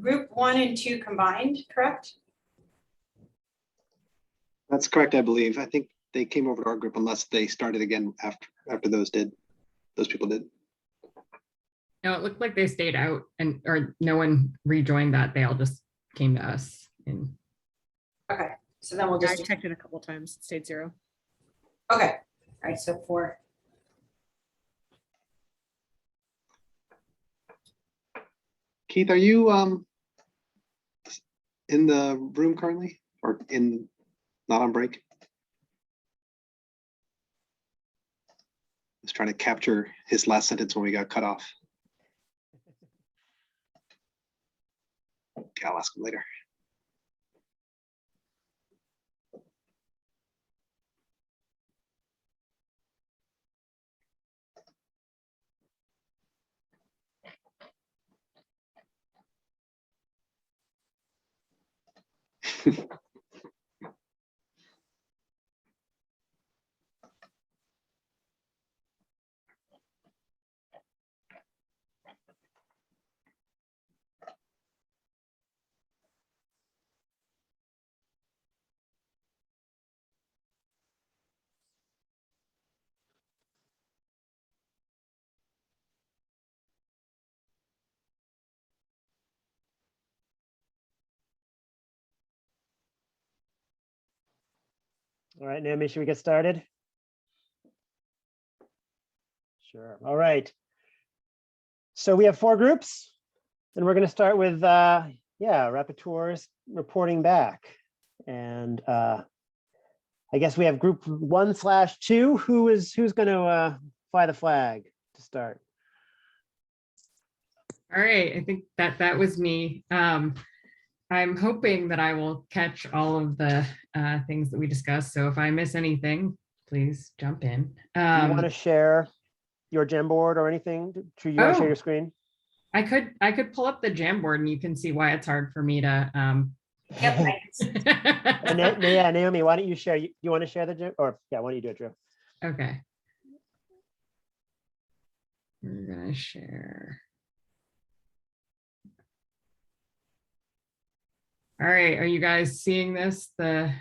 group 1 and 2 combined, correct? That's correct, I believe. I think they came over to our group unless they started again after those people did. No, it looked like they stayed out or no one rejoined that. They all just came to us. Okay, so then we'll just. I checked it a couple times. It stayed 0. Okay, all right, so 4. Keith, are you in the room currently or not on break? I was trying to capture his last sentence when we got cut off. Okay, I'll ask him later. All right, Naomi, should we get started? Sure. All right. So we have 4 groups, and we're going to start with rapporteurs reporting back. And I guess we have group 1/2. Who's going to fly the flag to start? All right, I think that was me. I'm hoping that I will catch all of the things that we discussed. So if I miss anything, please jump in. Do you want to share your Jamboard or anything? Do you want to share your screen? I could pull up the Jamboard and you can see why it's hard for me to. Yeah, Naomi, why don't you share? You want to share the Jam? Or yeah, why don't you do it, Drew? Okay. We're gonna share. All right, are you guys seeing this? Yep.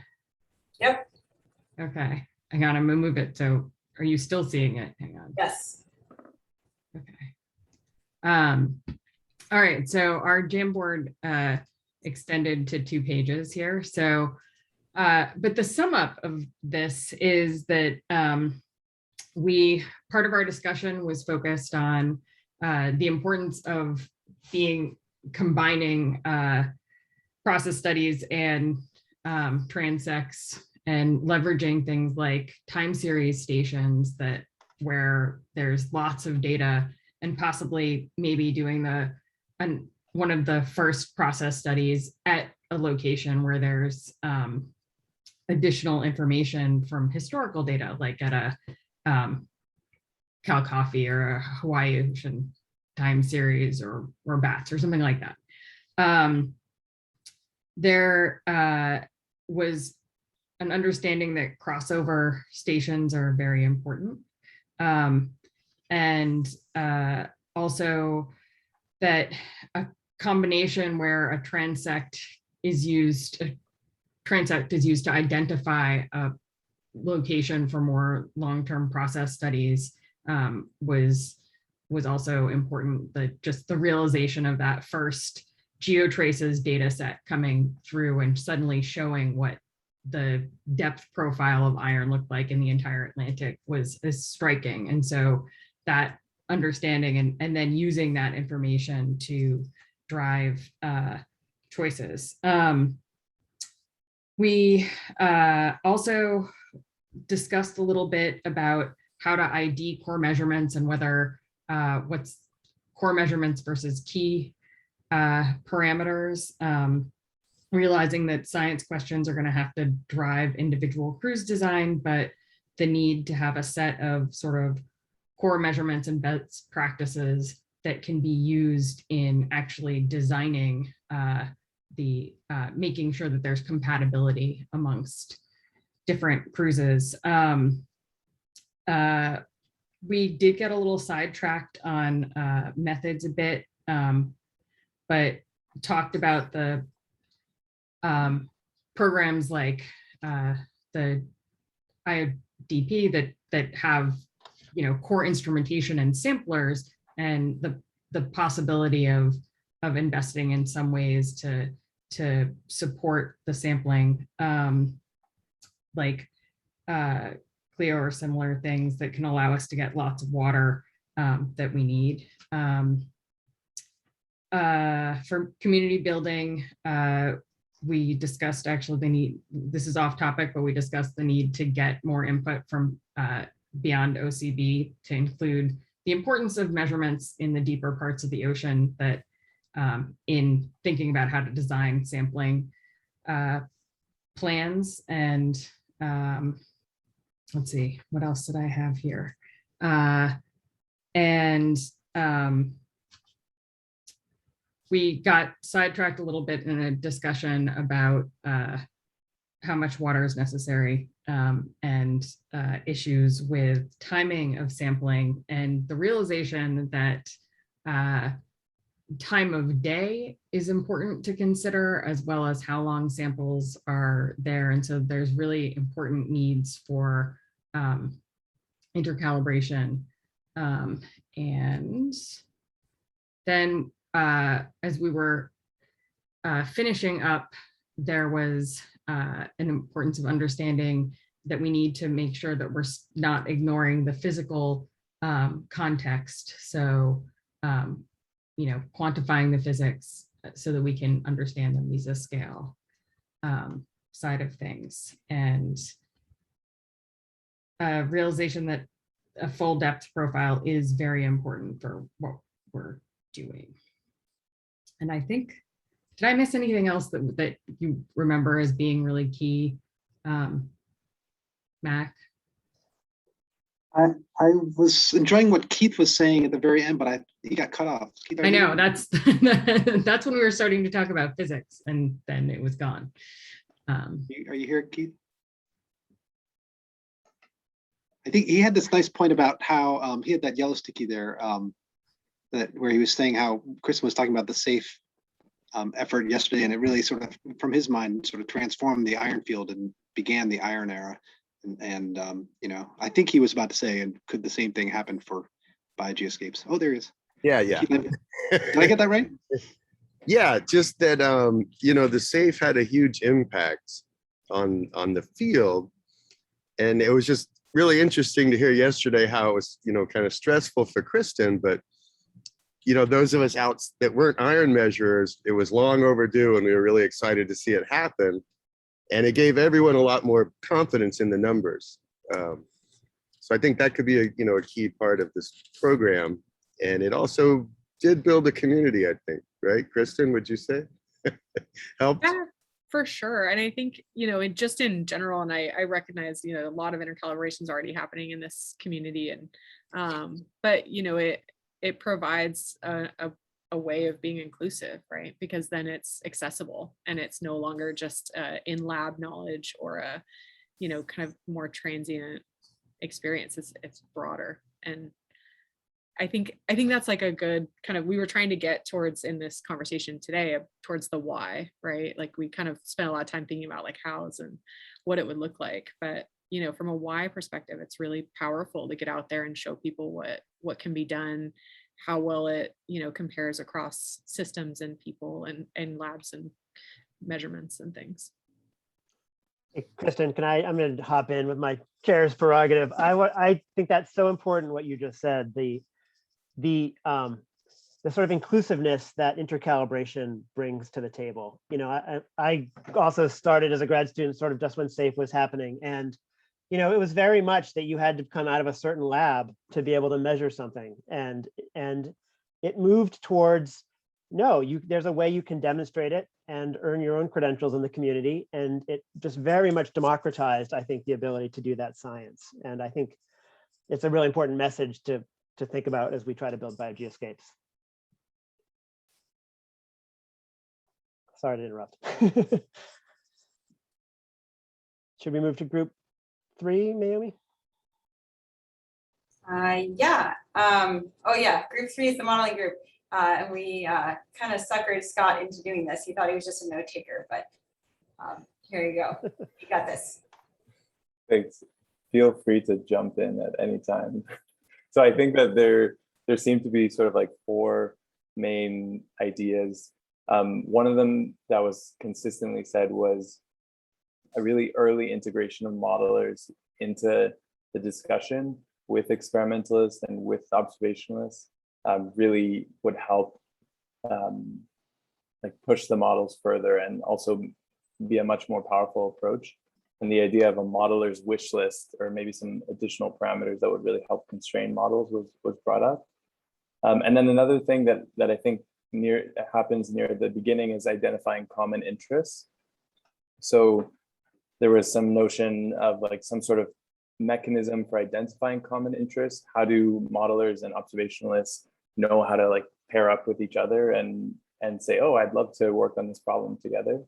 Okay, hang on, I'm gonna move it. So are you still seeing it? Hang on. Yes. Okay. All right, so our Jamboard extended to 2 pages here. So, but the sum up of this is that part of our discussion was focused on the importance of combining process studies and transects and leveraging things like time series stations where there's lots of data and possibly maybe doing one of the first process studies at a location where there's additional information from historical data, like at a Cal Coffee or a Hawaii Ocean time series or BATS or something like that. There was an understanding that crossover stations are very important. And also that a combination where a transect is used to identify a location for more long-term process studies was also important. Just the realization of that first Geotraces data set coming through and suddenly showing what the depth profile of iron looked like in the entire Atlantic is striking. And so that understanding and then using that information to drive choices. We also discussed a little bit about how to ID core measurements and whether what's core measurements versus key parameters, realizing that science questions are going to have to drive individual cruise design, but the need to have a set of sort of core measurements and best practices that can be used in actually designing making sure that there's compatibility amongst different cruises. We did get a little sidetracked on methods a bit, but talked about the programs like the IODP that have, you know, core instrumentation and samplers, and the possibility of investing in some ways to support the sampling, like Clio or similar things that can allow us to get lots of water that we need. For community building, we discussed actually the need, this is off topic, but we discussed the need to get more input from beyond OCB to include the importance of measurements in the deeper parts of the ocean, that in thinking about how to design sampling plans. And let's see, what else did I have here? We got sidetracked a little bit in a discussion about how much water is necessary, and issues with timing of sampling, and the realization that time of day is important to consider, as well as how long samples are there. And so there's really important needs for intercalibration. And then as we were finishing up, there was an importance of understanding that we need to make sure that we're not ignoring the physical context. So, you know, quantifying the physics so that we can understand the mesoscale side of things, and realization that a full depth profile is very important for what we're doing. And I think, did I miss anything else that you remember as being really key, Mac? I was enjoying what Keith was saying at the very end, but he got cut off. Keith, I know, that's that's when we were starting to talk about physics, and then it was gone. Are you here, Keith? I think he had this nice point about how he had that yellow sticky there, where he was saying how Kristen was talking about the SAFE effort yesterday, and it really sort of, from his mind, sort of transformed the iron field and began the iron era. And you know, I think he was about to say, and could the same thing happen for BioGeoSCAPES? Oh, there he is. Yeah, yeah. Did I get that right? Yeah, just that you know, the SAFE had a huge impact on the field, and it was just really interesting to hear yesterday how it was, you know, kind of stressful for Kristen, but you know, those of us out that weren't iron measurers, it was long overdue, and we were really excited to see it happen. And it gave everyone a lot more confidence in the numbers. So I think that could be a key part of this program. And it also did build a community, I think, right? Kristen, would you say? Helped? Yeah, for sure. And I think, just in general, and I recognize, a lot of intercalibration is already happening in this community. And, but, it provides a way of being inclusive, right? Because then it's accessible and it's no longer just in lab knowledge or a, kind of more transient experience. It's broader. And I think that's like a good kind of, we were trying to get towards in this conversation today towards the why, right? Like we kind of spent a lot of time thinking about like hows and what it would look like. But, from a why perspective, it's really powerful to get out there and show people what can be done, how well it, compares across systems and people and labs and measurements and things. Hey, Kristen, I'm going to hop in with my chair's prerogative. I think that's so important what you just said. The sort of inclusiveness that intercalibration brings to the table. I also started as a grad student sort of just when SAFE was happening, and it was very much that you had to come out of a certain lab to be able to measure something, and it moved towards there's a way you can demonstrate it and earn your own credentials in the community, and it just very much democratized, I think, the ability to do that science. And I think it's a really important message to think about as we try to build BioGeoSCAPES. Sorry to interrupt. Should we move to group 3, Naomi? Yeah. Oh yeah, group 3 is the modeling group. And we kind of suckered Scott into doing this. He thought he was just a note taker, but here you go. You got this. Thanks. Feel free to jump in at any time. So I think that there seem to be sort of like four main ideas. One of them that was consistently said was a really early integration of modelers into the discussion with experimentalists and with observationalists really would help like push the models further and also be a much more powerful approach. And the idea of a modeler's wish list or maybe some additional parameters that would really help constrain models was brought up. And then another thing that I think happens near the beginning is identifying common interests. So there was some notion of like some sort of mechanism for identifying common interests. How do modelers and observationalists know how to like pair up with each other and say, oh, I'd love to work on this problem together.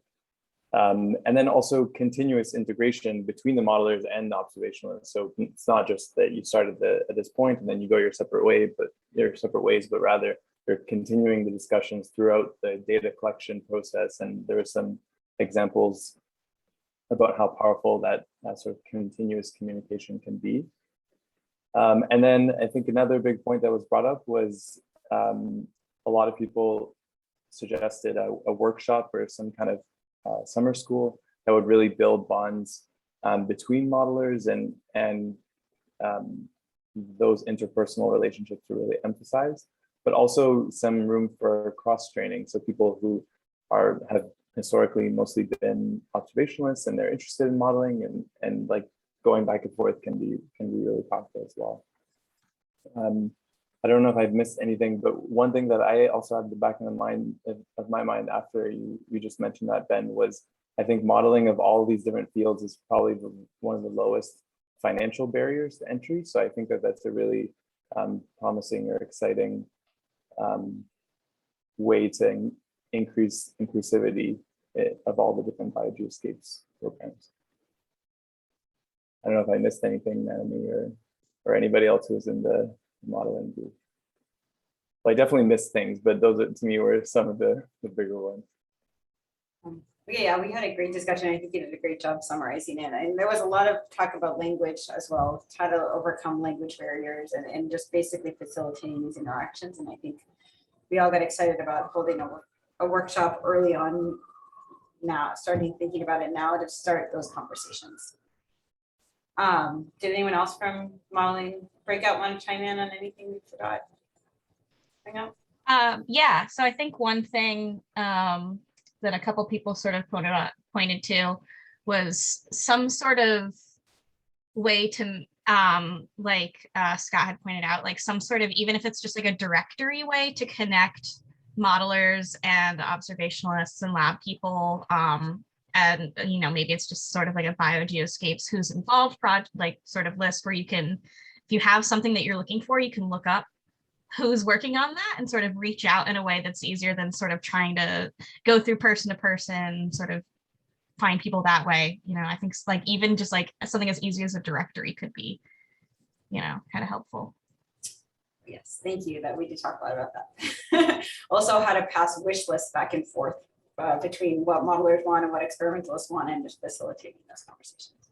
And then also continuous integration between the modelers and the observationalists. So it's not just that you started at this point and then you go your separate ways, but rather you're continuing the discussions throughout the data collection process. And there are some examples about how powerful that sort of continuous communication can be. And then I think another big point that was brought up was a lot of people suggested a workshop or some kind of summer school that would really build bonds between modelers and those interpersonal relationships to really emphasize, but also some room for cross-training. So people who have historically mostly been observationalists and they're interested in modeling and like going back and forth can be really powerful as well. I don't know if I've missed anything, but one thing that I also had in the back of my mind after you just mentioned that, Ben, was I think modeling of all these different fields is probably one of the lowest financial barriers to entry. So I think that that's a really promising or exciting way to increase inclusivity of all the different BioGeoSCAPES programs. I don't know if I missed anything, Naomi, or anybody else who's in the modeling group. Well, I definitely missed things, but those to me were some of the bigger ones. Yeah, we had a great discussion. I think you did a great job summarizing it. And there was a lot of talk about language as well, how to overcome language barriers and just basically facilitating these interactions. And I think we all got excited about holding a workshop early on now, thinking about it now to start those conversations. Did anyone else from modeling breakout want to chime in on anything we forgot? Yeah, so I think one thing that a couple people sort of pointed to was some sort of way to, like Scott had pointed out, like some sort of, even if it's just like a directory way to connect modelers and observationalists and lab people, and maybe it's just sort of like a BioGeoSCAPES who's involved project, like sort of list where you can, if you have something that you're looking for, you can look up who's working on that and sort of reach out in a way that's easier than sort of trying to go through person to person, sort of find people that way. I think like even just like something as easy as a directory could be, kind of helpful. Yes, thank you. That we did talk a lot about that. Also, how to pass wish lists back and forth between what modelers want and what experimentalists want, and just facilitating those conversations.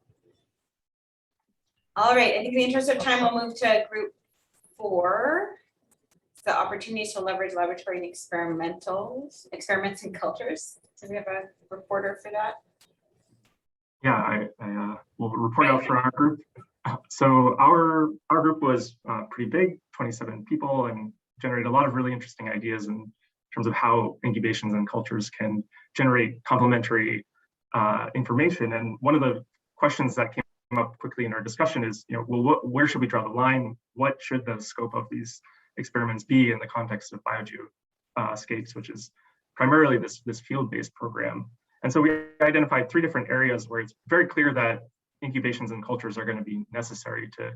All right, I think in the interest of time, we'll move to group 4. The opportunities to leverage laboratory and experiments and cultures. So we have a reporter for that. Yeah, I will report out for our group. So our group was pretty big, 27 people, and generated a lot of really interesting ideas in terms of how incubations and cultures can generate complementary information. And one of the questions that came up quickly in our discussion is, well, where should we draw the line? What should the scope of these experiments be in the context of BioGeoSCAPES, which is primarily this field-based program. And so we identified 3 different areas where it's very clear that incubations and cultures are going to be necessary to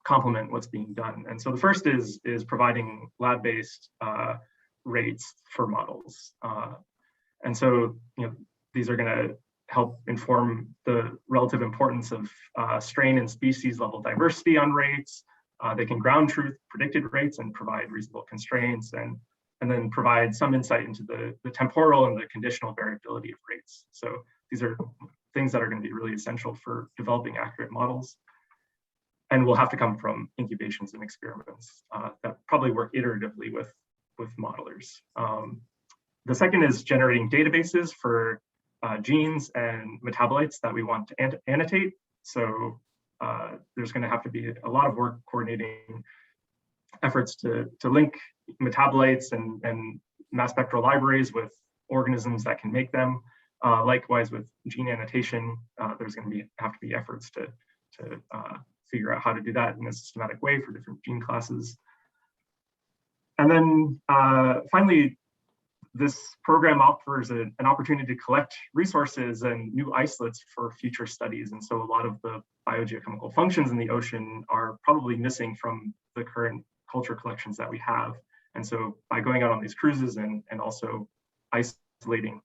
complement what's being done. And so the first is providing lab-based rates for models. And so these are going to help inform the relative importance of strain and species level diversity on rates, They can ground truth predicted rates and provide reasonable constraints, and then provide some insight into the temporal and the conditional variability of rates. So these are things that are going to be really essential for developing accurate models, and will have to come from incubations and experiments that probably work iteratively with modelers. The second is generating databases for genes and metabolites that we want to annotate. So there's going to have to be a lot of work coordinating efforts to link metabolites and mass spectral libraries with organisms that can make them. Likewise with gene annotation, there's going to have to be efforts to figure out how to do that in a systematic way for different gene classes. And then finally, this program offers an opportunity to collect resources and new isolates for future studies. And so a lot of the biogeochemical functions in the ocean are probably missing from the current culture collections that we have. And so by going out on these cruises and also isolating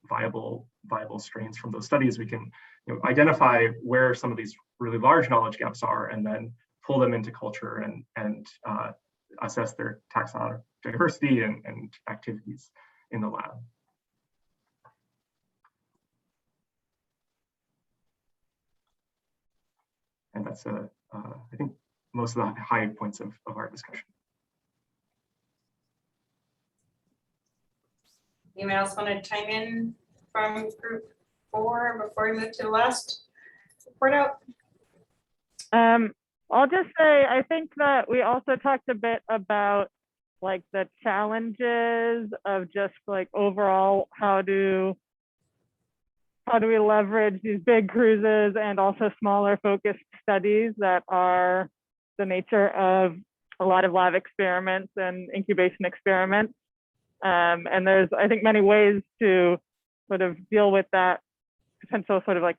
viable strains from those studies, we can identify where some of these really large knowledge gaps are, and then pull them into culture and assess their taxonomic diversity and activities in the lab. And that's I think most of the high points of our discussion. Anyone else want to chime in from group 4 before we move to the last report out? I'll just say, I think that we also talked a bit about like the challenges of just like overall, how do we leverage these big cruises and also smaller focused studies that are the nature of a lot of lab experiments and incubation experiments. And there's, I think, many ways to sort of deal with that potential sort of like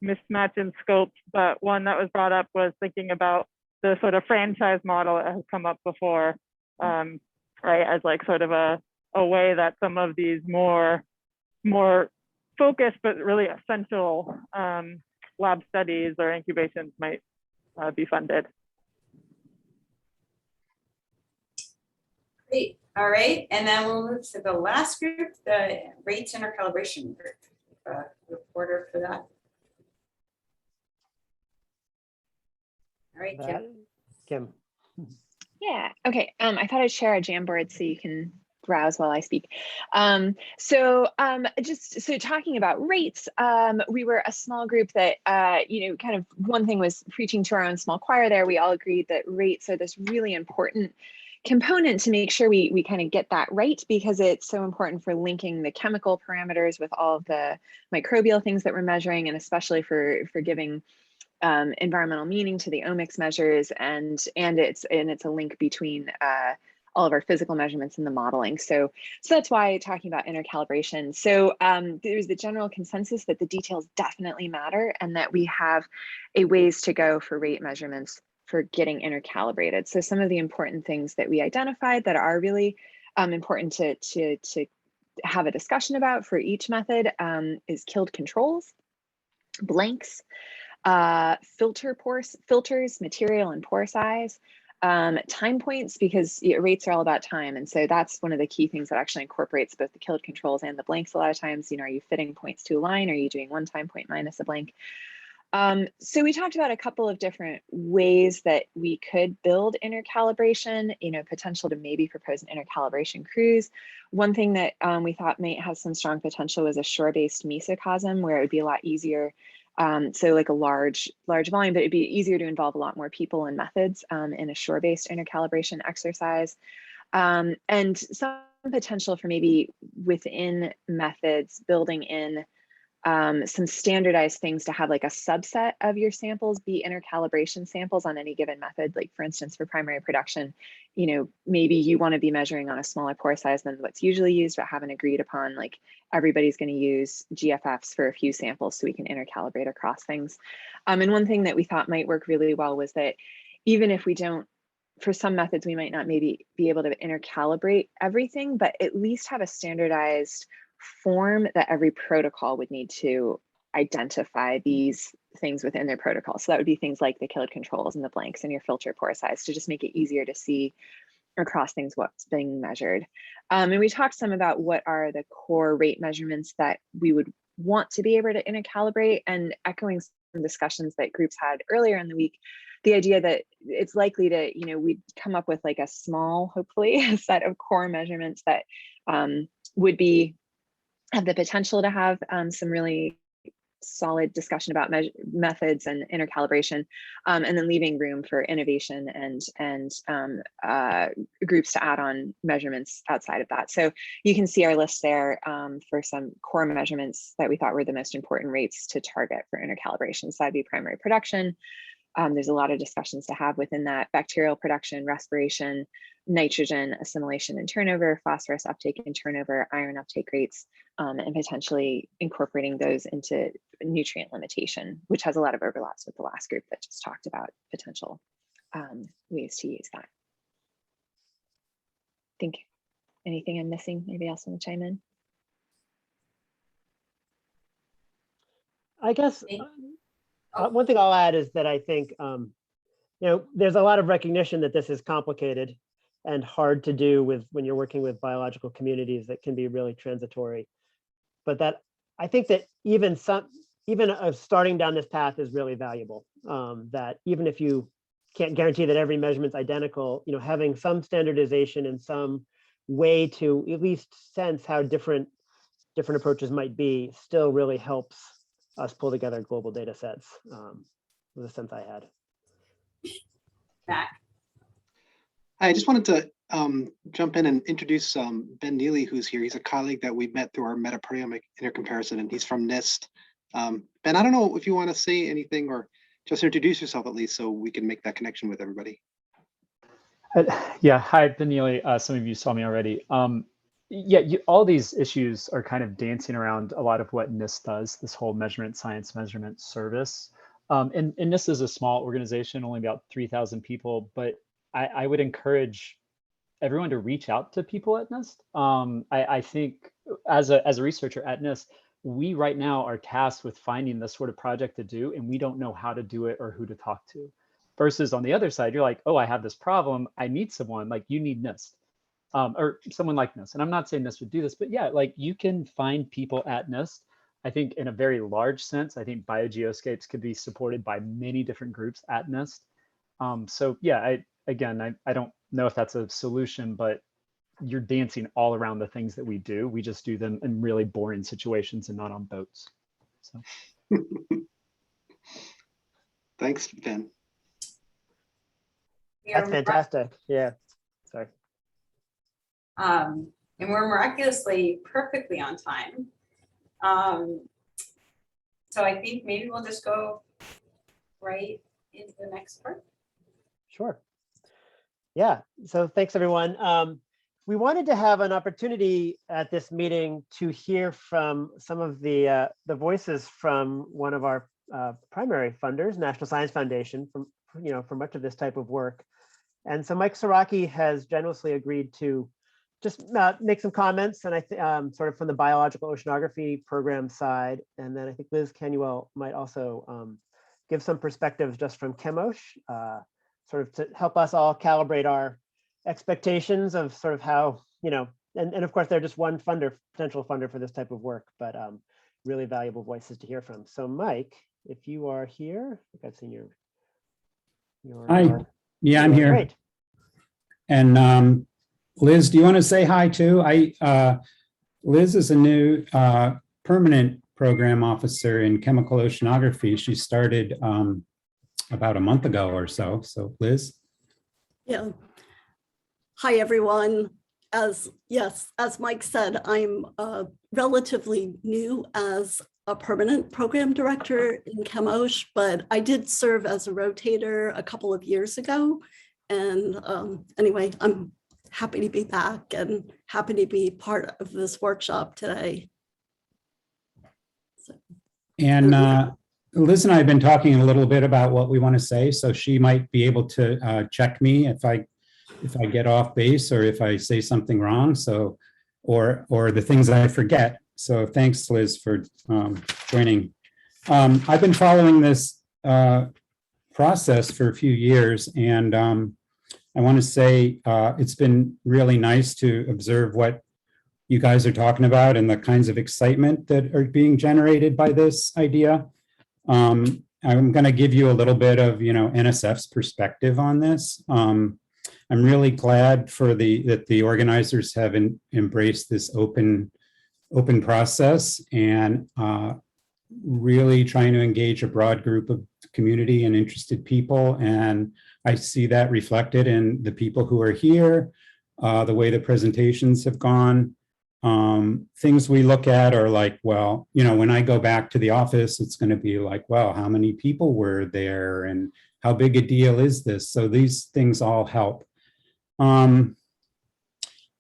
mismatch in scope. But one that was brought up was thinking about the sort of franchise model that has come up before, right? As like sort of a way that some of these more focused but really essential lab studies or incubations might be funded. Great. All right, and then we'll move to the last group, the rates intercalibration group. Reporter for that. All right, Kim. Yeah, okay. I thought I'd share a Jamboard so you can browse while I speak. So talking about rates, we were a small group that, kind of one thing was preaching to our own small choir there. We all agreed that rates are this really important component to make sure we kind of get that right, because it's so important for linking the chemical parameters with all of the microbial things that we're measuring, and especially for giving environmental meaning to the omics measures, and it's a link between all of our physical measurements and the modeling. So that's why talking about intercalibration. So there's the general consensus that the details definitely matter, and that we have a ways to go for rate measurements for getting intercalibrated. So some of the important things that we identified that are really important to have a discussion about for each method is killed controls, blanks, filters, material and pore size, time points, because rates are all about time. And so that's one of the key things that actually incorporates both the killed controls and the blanks a lot of times. Are you fitting points to a line? Are you doing one time point minus a blank? So we talked about a couple of different ways that we could build intercalibration, potential to maybe propose an intercalibration cruise. One thing that we thought might have some strong potential was a shore-based mesocosm, where it would be a lot easier. So like a large volume, but it'd be easier to involve a lot more people and methods in a shore-based intercalibration exercise. And some potential for maybe within methods building in some standardized things to have like a subset of your samples be intercalibration samples on any given method. Like for instance, for primary production, maybe you want to be measuring on a smaller pore size than what's usually used, but haven't agreed upon like everybody's going to use GFFs for a few samples so we can intercalibrate across things. And one thing that we thought might work really well was that even if we don't, for some methods, we might not maybe be able to intercalibrate everything, but at least have a standardized form that every protocol would need to identify these things within their protocol. So that would be things like the killed controls and the blanks and your filter pore size to just make it easier to see across things what's being measured. And we talked some about what are the core rate measurements that we would want to be able to intercalibrate, and echoing some discussions that groups had earlier in the week, the idea that it's likely to, we'd come up with like a small, hopefully, a set of core measurements that would have the potential to have some really solid discussion about methods and intercalibration, and then leaving room for innovation and groups to add on measurements outside of that. So you can see our list there for some core measurements that we thought were the most important rates to target for intercalibration. So that'd be primary production. There's a lot of discussions to have within that: bacterial production, respiration, nitrogen assimilation and turnover, phosphorus uptake and turnover, iron uptake rates, and potentially incorporating those into nutrient limitation, which has a lot of overlaps with the last group that just talked about potential ways to use that. Think anything I'm missing? Anybody else want to chime in? I guess one thing I'll add is that I think, there's a lot of recognition that this is complicated and hard to do when you're working with biological communities that can be really transitory. But that I think that even starting down this path is really valuable. That even if you can't guarantee that every measurement's identical, having some standardization and some way to at least sense how different approaches might be still really helps us pull together global data sets, was the sense I had. Matt. I just wanted to jump in and introduce Ben Neely, who's here. He's a colleague that we met through our metaproteomic intercomparison, and he's from NIST. Ben, I don't know if you want to say anything or just introduce yourself at least so we can make that connection with everybody. Yeah, hi, Ben Neely. Some of you saw me already. All these issues are kind of dancing around a lot of what NIST does, this whole science measurement service. And NIST is a small organization, only about 3,000 people, but I would encourage everyone to reach out to people at NIST. I think as a researcher at NIST, we right now are tasked with finding this sort of project to do, and we don't know how to do it or who to talk to. Versus on the other side, you're like, oh, I have this problem. I need someone, like you need NIST. Or someone like NIST. And I'm not saying NIST would do this, but yeah, like you can find people at NIST. I think in a very large sense, I think BioGeoSCAPES could be supported by many different groups at NIST. So yeah, I don't know if that's a solution, but you're dancing all around the things that we do. We just do them in really boring situations and not on boats. So. Thanks, Ben. That's fantastic. Yeah, sorry. And we're miraculously perfectly on time. So I think maybe we'll just go right into the next part. Sure. Yeah, so thanks everyone. We wanted to have an opportunity at this meeting to hear from some of the voices from one of our primary funders, National Science Foundation, for much of this type of work. And so Mike Sieracki has generously agreed to just make some comments, and I think sort of from the biological oceanography program side, and then I think Liz Canuel might also give some perspectives just from ChemOcean, sort of to help us all calibrate our expectations of sort of how, and of course they're just one potential funder for this type of work, but really valuable voices to hear from. So Mike, if you are here, I think I've seen your Hi. Yeah, I'm here. Great. And Liz, do you want to say hi too? Liz is a new permanent program officer in chemical oceanography. She started about a month ago or so. So Liz? Yeah. Hi, everyone. As Mike said, I'm relatively new as a permanent program director in ChemOcean, but I did serve as a rotator a couple of years ago. And anyway, I'm happy to be back and happy to be part of this workshop today. And Liz and I have been talking a little bit about what we want to say, so she might be able to check me if I get off base or if I say something wrong. So, or the things that I forget. So thanks, Liz, for joining. I've been following this process for a few years, and I want to say it's been really nice to observe what you guys are talking about and the kinds of excitement that are being generated by this idea. I'm going to give you a little bit of, NSF's perspective on this. I'm really glad for that the organizers have embraced this open process and really trying to engage a broad group of community and interested people. And I see that reflected in the people who are here, the way the presentations have gone. Things we look at are like, well, when I go back to the office, it's going to be like, well, how many people were there and how big a deal is this? So these things all help.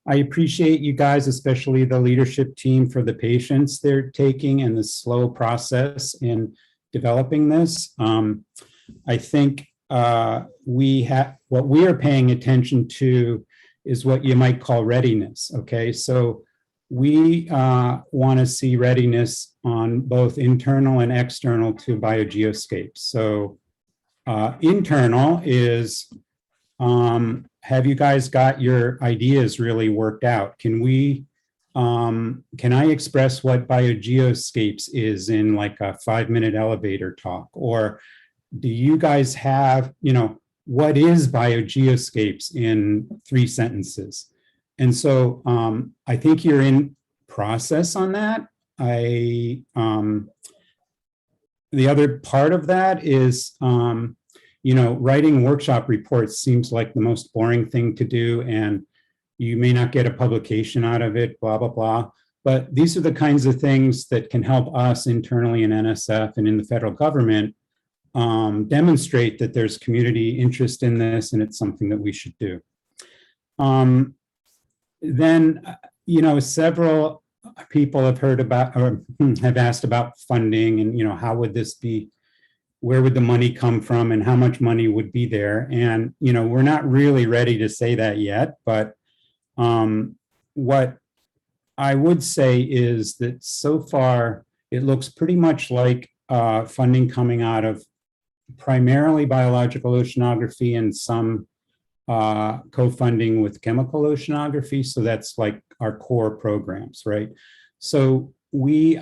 I appreciate you guys, especially the leadership team, for the patience they're taking and the slow process in developing this. I think what we are paying attention to is what you might call readiness. Okay, so we want to see readiness on both internal and external to BioGeoSCAPES. So internal is, have you guys got your ideas really worked out? Can I express what BioGeoSCAPES is in like a 5-minute elevator talk? Or do you guys have, what is BioGeoSCAPES in 3 sentences? And so I think you're in process on that. The other part of that is, writing workshop reports seems like the most boring thing to do, and you may not get a publication out of it, blah, blah, blah. But these are the kinds of things that can help us internally in NSF and in the federal government demonstrate that there's community interest in this and it's something that we should do. Then, several people have heard about or have asked about funding and, how would this be, where would the money come from and how much money would be there? And, we're not really ready to say that yet, but what I would say is that so far it looks pretty much like funding coming out of primarily biological oceanography and some co-funding with chemical oceanography. So that's like our core programs, right? So we,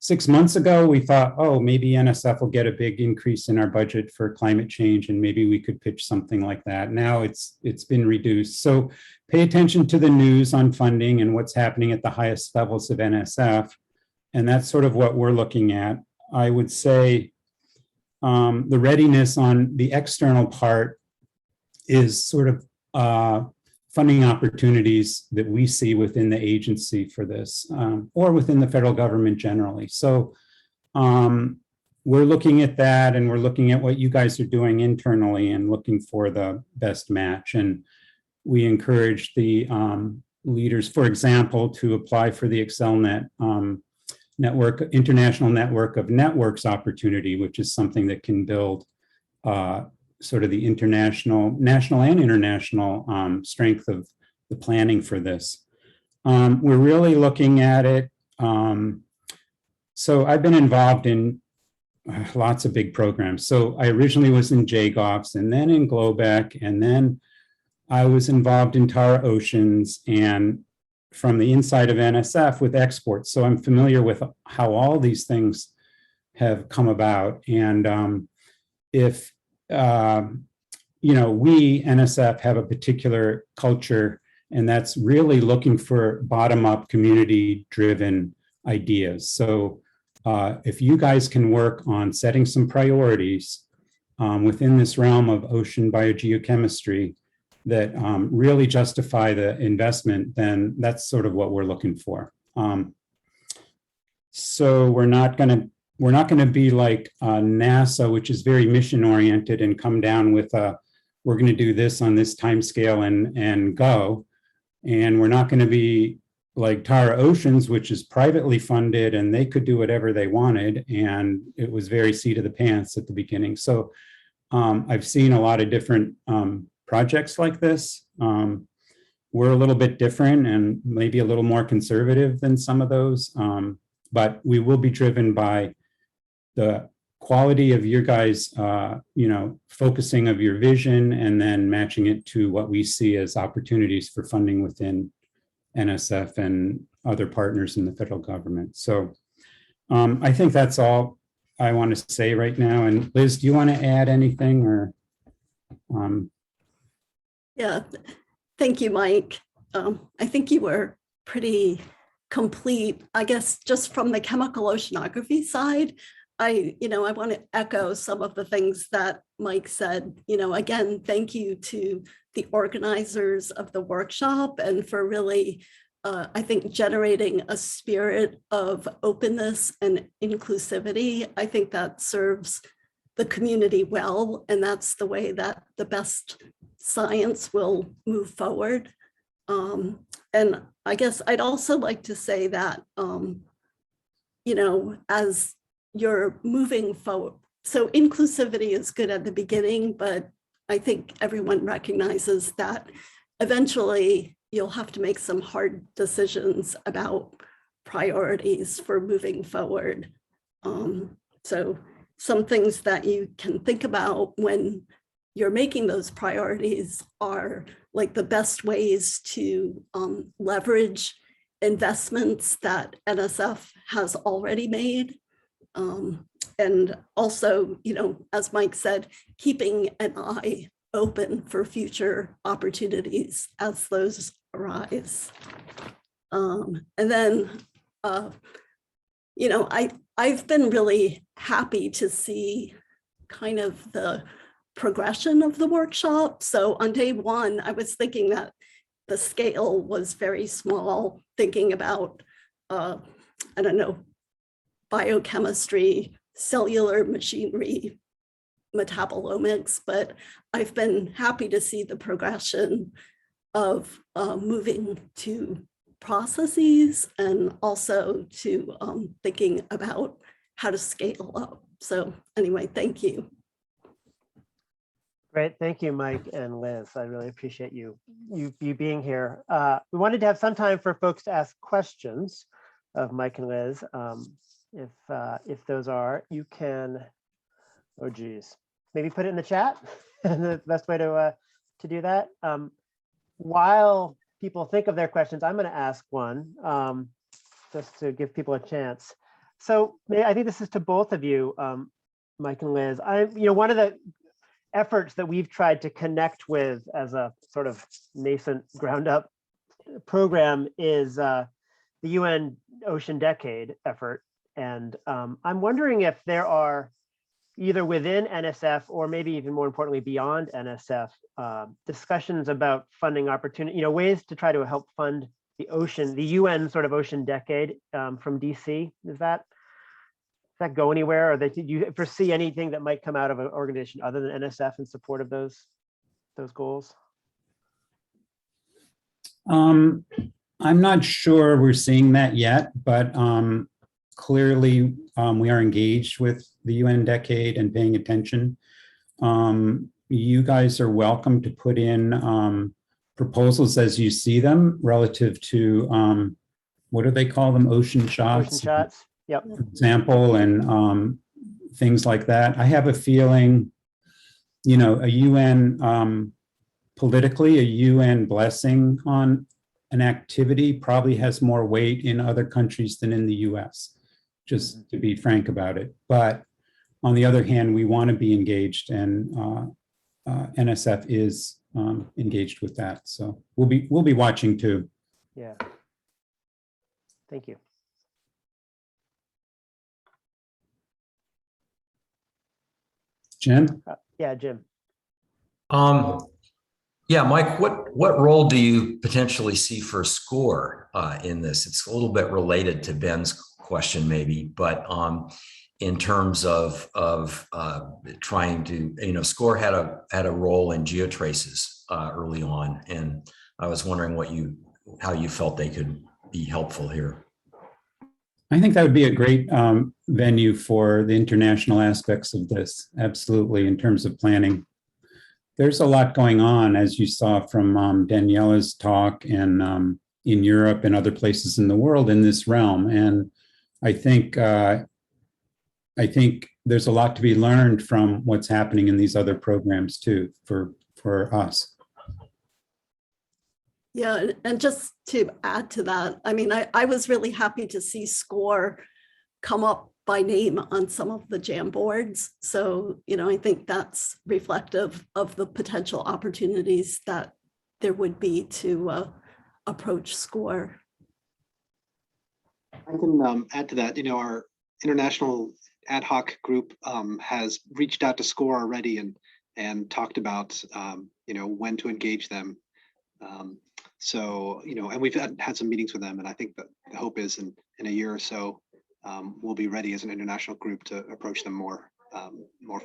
6 months ago, we thought, oh, maybe NSF will get a big increase in our budget for climate change and maybe we could pitch something like that. Now it's been reduced. So pay attention to the news on funding and what's happening at the highest levels of NSF. And that's sort of what we're looking at. I would say the readiness on the external part is sort of funding opportunities that we see within the agency for this, or within the federal government generally. So we're looking at that and we're looking at what you guys are doing internally and looking for the best match. And we encourage the leaders, for example, to apply for the ExcelNet International Network of Networks opportunity, which is something that can build sort of the national and international strength of the planning for this. We're really looking at it. So I've been involved in lots of big programs. So I originally was in JGOFS and then in GLOBEC, and then I was involved in Tara Oceans and from the inside of NSF with exports. So I'm familiar with how all these things have come about. And if we, NSF, have a particular culture, and that's really looking for bottom-up, community-driven ideas. So if you guys can work on setting some priorities within this realm of ocean biogeochemistry that really justify the investment, then that's sort of what we're looking for. So we're not going to be like NASA, which is very mission oriented and come down with we're going to do this on this time scale and go. And we're not going to be like Tara Oceans, which is privately funded and they could do whatever they wanted. And it was very seat of the pants at the beginning. So I've seen a lot of different projects like this. We're a little bit different and maybe a little more conservative than some of those, but we will be driven by the quality of your guys, focusing of your vision and then matching it to what we see as opportunities for funding within NSF and other partners in the federal government. So I think that's all I want to say right now. And Liz, do you want to add anything or? Yeah, thank you, Mike. I think you were pretty complete. I guess just from the chemical oceanography side, I want to echo some of the things that Mike said. Again, thank you to the organizers of the workshop and for really, I think, generating a spirit of openness and inclusivity. I think that serves the community well, and that's the way that the best science will move forward. And I guess I'd also like to say that, as you're moving forward, so inclusivity is good at the beginning, but I think everyone recognizes that eventually you'll have to make some hard decisions about priorities for moving forward. So some things that you can think about when you're making those priorities are like the best ways to leverage investments that NSF has already made. And also, as Mike said, keeping an eye open for future opportunities as those arise. And then, I've been really happy to see kind of the progression of the workshop. So on day one, I was thinking that the scale was very small, thinking about, biochemistry, cellular machinery, metabolomics, but I've been happy to see the progression of moving to processes and also to thinking about how to scale up. So anyway, thank you. Great, thank you, Mike and Liz. I really appreciate you being here. We wanted to have some time for folks to ask questions of Mike and Liz. If those are, you can, oh geez, maybe put it in the chat. The best way to do that. While people think of their questions, I'm going to ask one just to give people a chance. So I think this is to both of you, Mike and Liz. One of the efforts that we've tried to connect with as a sort of nascent ground up program is the UN Ocean Decade effort. And I'm wondering if there are either within NSF or maybe even more importantly beyond NSF discussions about funding opportunity, ways to try to help fund the UN sort of Ocean Decade from DC. Does that go anywhere, or do you foresee anything that might come out of an organization other than NSF in support of those goals? I'm not sure we're seeing that yet, but clearly we are engaged with the UN Decade and paying attention. You guys are welcome to put in proposals as you see them relative to, what do they call them? Ocean shots. Ocean shots. Yep. For example, and things like that. I have a feeling, a UN, politically, a UN blessing on an activity probably has more weight in other countries than in the US, just to be frank about it. But on the other hand, we want to be engaged, and NSF is engaged with that. So we'll be watching too. Yeah. Thank you. Jim? Yeah, Jim. Yeah, Mike, what role do you potentially see for SCORE in this? It's a little bit related to Ben's question maybe, but in terms of trying to, SCORE had a role in Geotraces early on, and I was wondering how you felt they could be helpful here. I think that would be a great venue for the international aspects of this, absolutely, in terms of planning. There's a lot going on, as you saw from Daniela's talk, and in Europe and other places in the world in this realm. And I think I think there's a lot to be learned from what's happening in these other programs too, for us. Yeah, and just to add to that, I mean, I was really happy to see SCORE come up by name on some of the Jamboards. So, you know, I think that's reflective of the potential opportunities that there would be to approach SCORE. I can add to that. You know, our international ad hoc group has reached out to SCORE already and talked about you know, when to engage them. So, you know, and we've had some meetings with them, and I think that the hope is in a year or so, we'll be ready as an international group to approach them more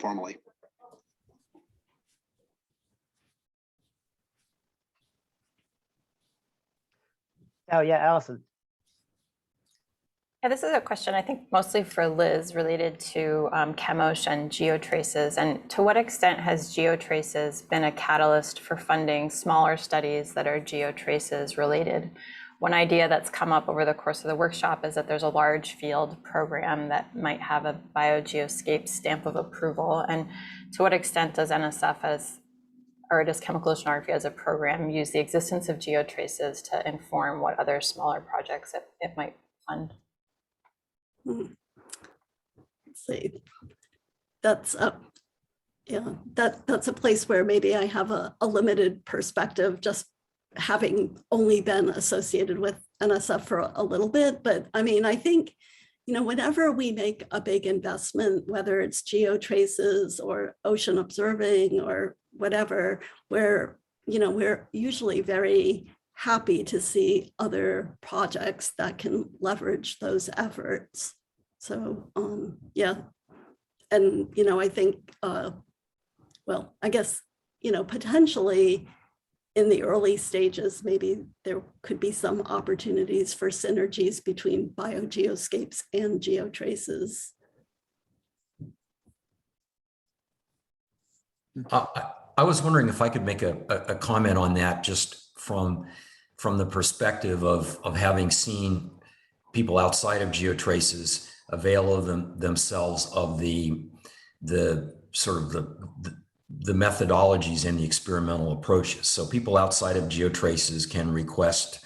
formally. Oh yeah, Allison. Yeah, this is a question I think mostly for Liz related to ChemOcean and Geotraces. And to what extent has Geotraces been a catalyst for funding smaller studies that are Geotraces related? One idea that's come up over the course of the workshop is that there's a large field program that might have a BioGeoSCAPES stamp of approval. And to what extent does NSF or does Chemical Oceanography as a program use the existence of Geotraces to inform what other smaller projects it might fund? Let's see, that's yeah, that's a place where maybe I have a limited perspective, just having only been associated with NSF for a little bit. But I mean, I think, you know, whenever we make a big investment, whether it's Geotraces or ocean observing or whatever, we're usually very happy to see other projects that can leverage those efforts. So yeah, and you know, I think well, I guess, you know, potentially in the early stages, maybe there could be some opportunities for synergies between BioGeoSCAPES and Geotraces. I was wondering if I could make a comment on that, just from the perspective of having seen people outside of Geotraces avail of themselves of the sort of the methodologies and the experimental approaches. So people outside of Geotraces can request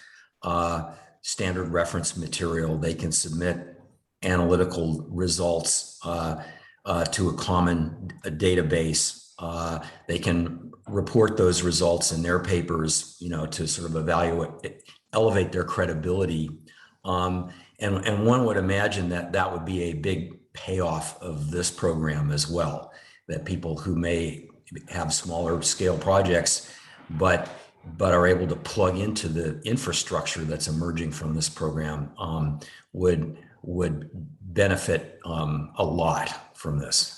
standard reference material. They can submit analytical results to a common database. They can report those results in their papers, you know, to sort of elevate their credibility. And one would imagine that would be a big payoff of this program as well, that people who may have smaller scale projects, but are able to plug into the infrastructure that's emerging from this program would benefit a lot from this.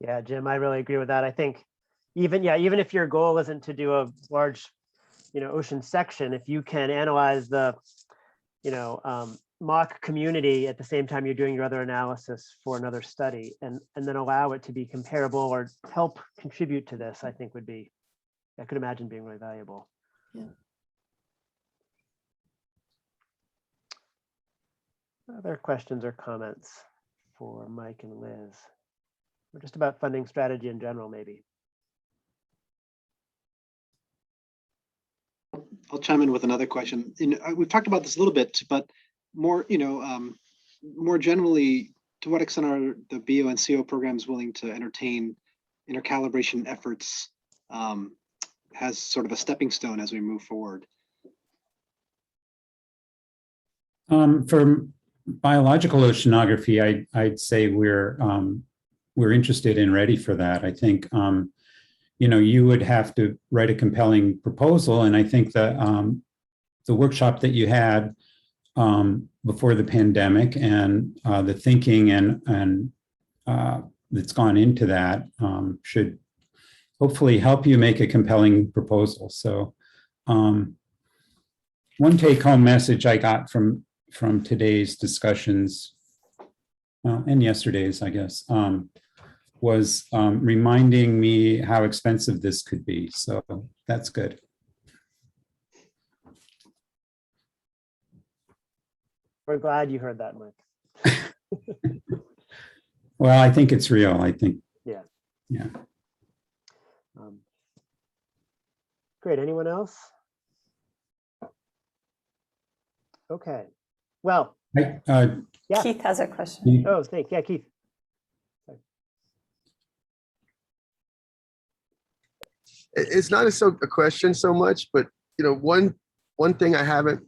Yeah, Jim, I really agree with that. I think even if your goal isn't to do a large, you know, ocean section, if you can analyze the, you know, mock community at the same time you're doing your other analysis for another study, and then allow it to be comparable or help contribute to this, I think I could imagine being really valuable. Yeah. Other questions or comments for Mike and Liz? Or just about funding strategy in general, maybe. I'll chime in with another question. We've talked about this a little bit, but more, you know, more generally, to what extent are the BO and CO programs willing to entertain intercalibration efforts as sort of a stepping stone as we move forward? For biological oceanography, I'd say we're interested and ready for that. I think, you know, you would have to write a compelling proposal, and I think that the workshop that you had before the pandemic and the thinking and that's gone into that should hopefully help you make a compelling proposal. So one take-home message I got from today's discussions, and yesterday's, I guess, was reminding me how expensive this could be. So that's good. We're glad you heard that, Mike. Well, I think it's real. I think. Yeah. Yeah. Great. Anyone else? Okay. Well. Yeah. Keith has a question. Oh, thanks. Yeah, Keith. It's not a question so much, but you know, one thing I haven't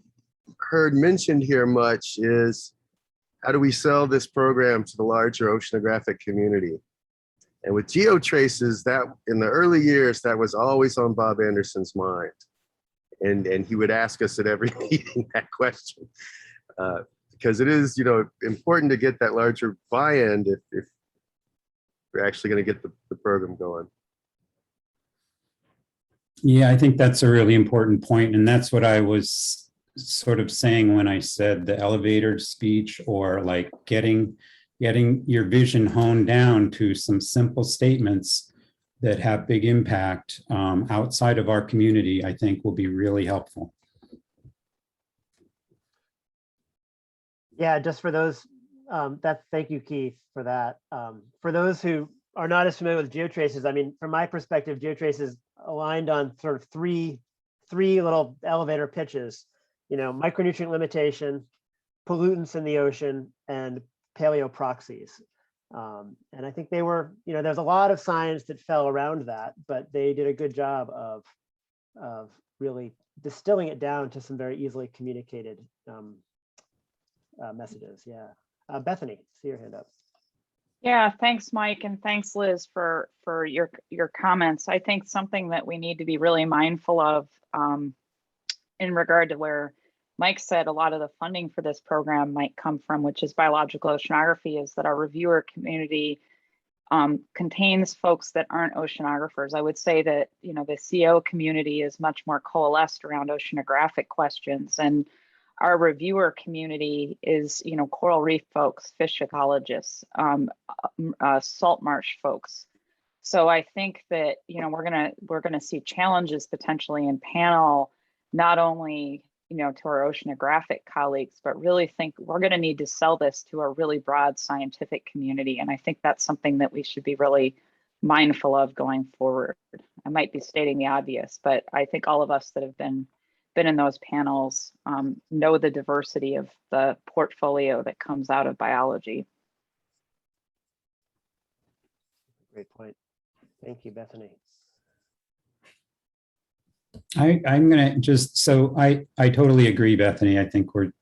heard mentioned here much is how do we sell this program to the larger oceanographic community? And with Geotraces, that in the early years, that was always on Bob Anderson's mind. And he would ask us at every meeting that question. Because it is, you know, important to get that larger buy-in if we're actually going to get the program going. Yeah, I think that's a really important point, and that's what I was sort of saying when I said the elevator speech, or like getting your vision honed down to some simple statements that have big impact outside of our community, I think will be really helpful. Yeah, just for those, thank you, Keith, for that. For those who are not as familiar with Geotraces, I mean, from my perspective, Geotraces aligned on sort of three little elevator pitches, you know, micronutrient limitation, pollutants in the ocean, and paleoproxies. And I think they were, you know, there's a lot of science that fell around that, but they did a good job of really distilling it down to some very easily communicated messages. Yeah. Bethany, see your hand up. Yeah, thanks, Mike, and thanks, Liz, for your comments. I think something that we need to be really mindful of in regard to where Mike said a lot of the funding for this program might come from, which is biological oceanography, is that our reviewer community contains folks that aren't oceanographers. I would say that, you know, the CO community is much more coalesced around oceanographic questions, and our reviewer community is, you know, coral reef folks, fish ecologists, salt marsh folks. So I think that, you know, we're gonna see challenges potentially in panel, not only, you know, to our oceanographic colleagues, but really think we're gonna need to sell this to a really broad scientific community. And I think that's something that we should be really mindful of going forward. I might be stating the obvious, but I think all of us that have been in those panels know the diversity of the portfolio that comes out of biology. Great point. Thank you, Bethany. I'm gonna just, so I totally agree, Bethany. I think we're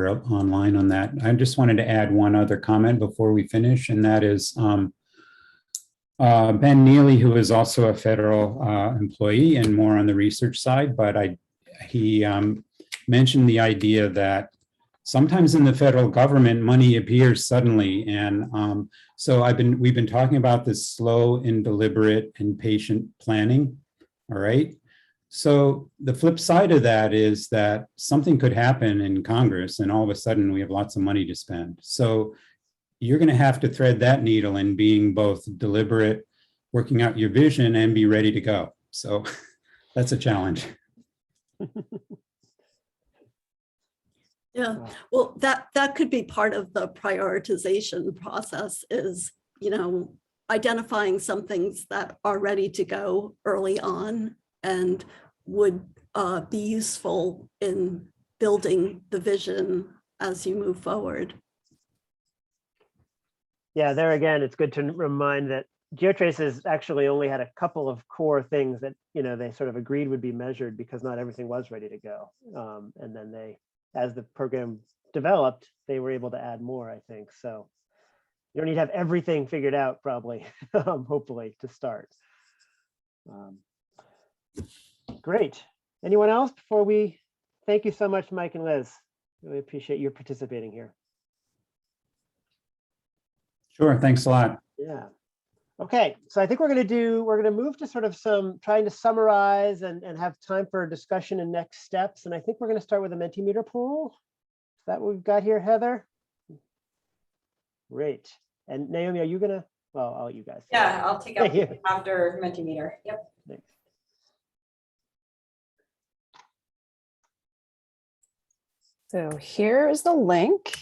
online on that. I just wanted to add one other comment before we finish, and that is Ben Neely, who is also a federal employee and more on the research side, but he mentioned the idea that sometimes in the federal government, money appears suddenly. And so we've been talking about this slow and deliberate and patient planning. All right. So the flip side of that is that something could happen in Congress and all of a sudden we have lots of money to spend. So you're going to have to thread that needle in being both deliberate, working out your vision, and be ready to go. So that's a challenge. Yeah, well, that could be part of the prioritization process, is, you know, identifying some things that are ready to go early on and would be useful in building the vision as you move forward. Yeah, there again, it's good to remind that Geotraces actually only had a couple of core things that, you know, they sort of agreed would be measured because not everything was ready to go. And then they, as the program developed, they were able to add more, I think. So you don't need to have everything figured out, probably, hopefully, to start. Great. Anyone else before we, thank you so much, Mike and Liz. Really appreciate your participating here. Sure, thanks a lot. Yeah. Okay, so I think we're going to move to sort of trying to summarize and have time for discussion and next steps. And I think we're going to start with a Mentimeter poll. Is that what we've got here, Heather? Great. And Naomi, are you going to, well, I'll let you guys. Yeah, I'll take up after Mentimeter. Yep. Thanks. So here's the link.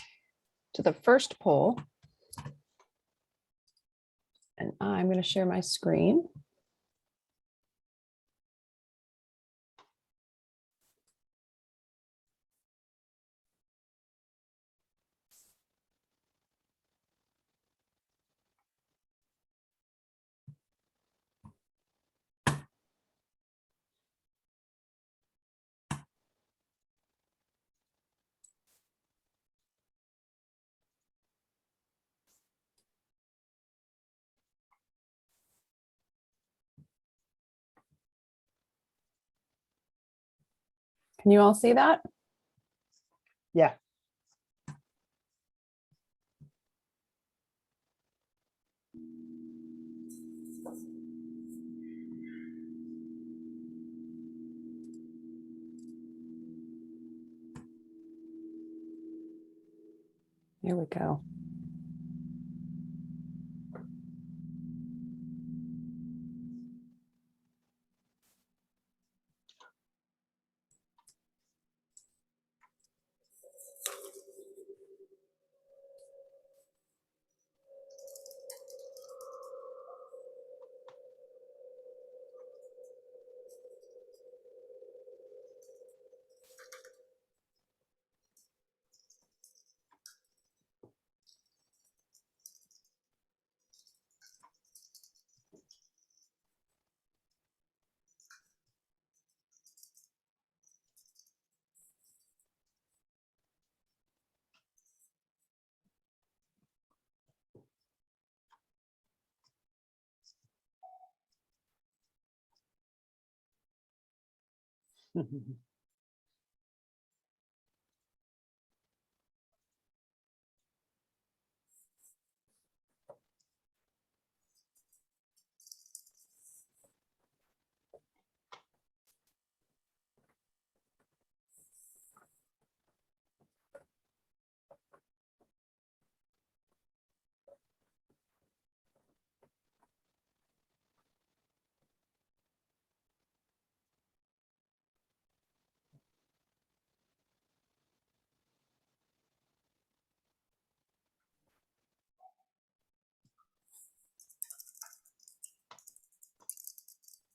to the first poll. And I'm going to share my screen. Can you all see that? Yeah. Here we go.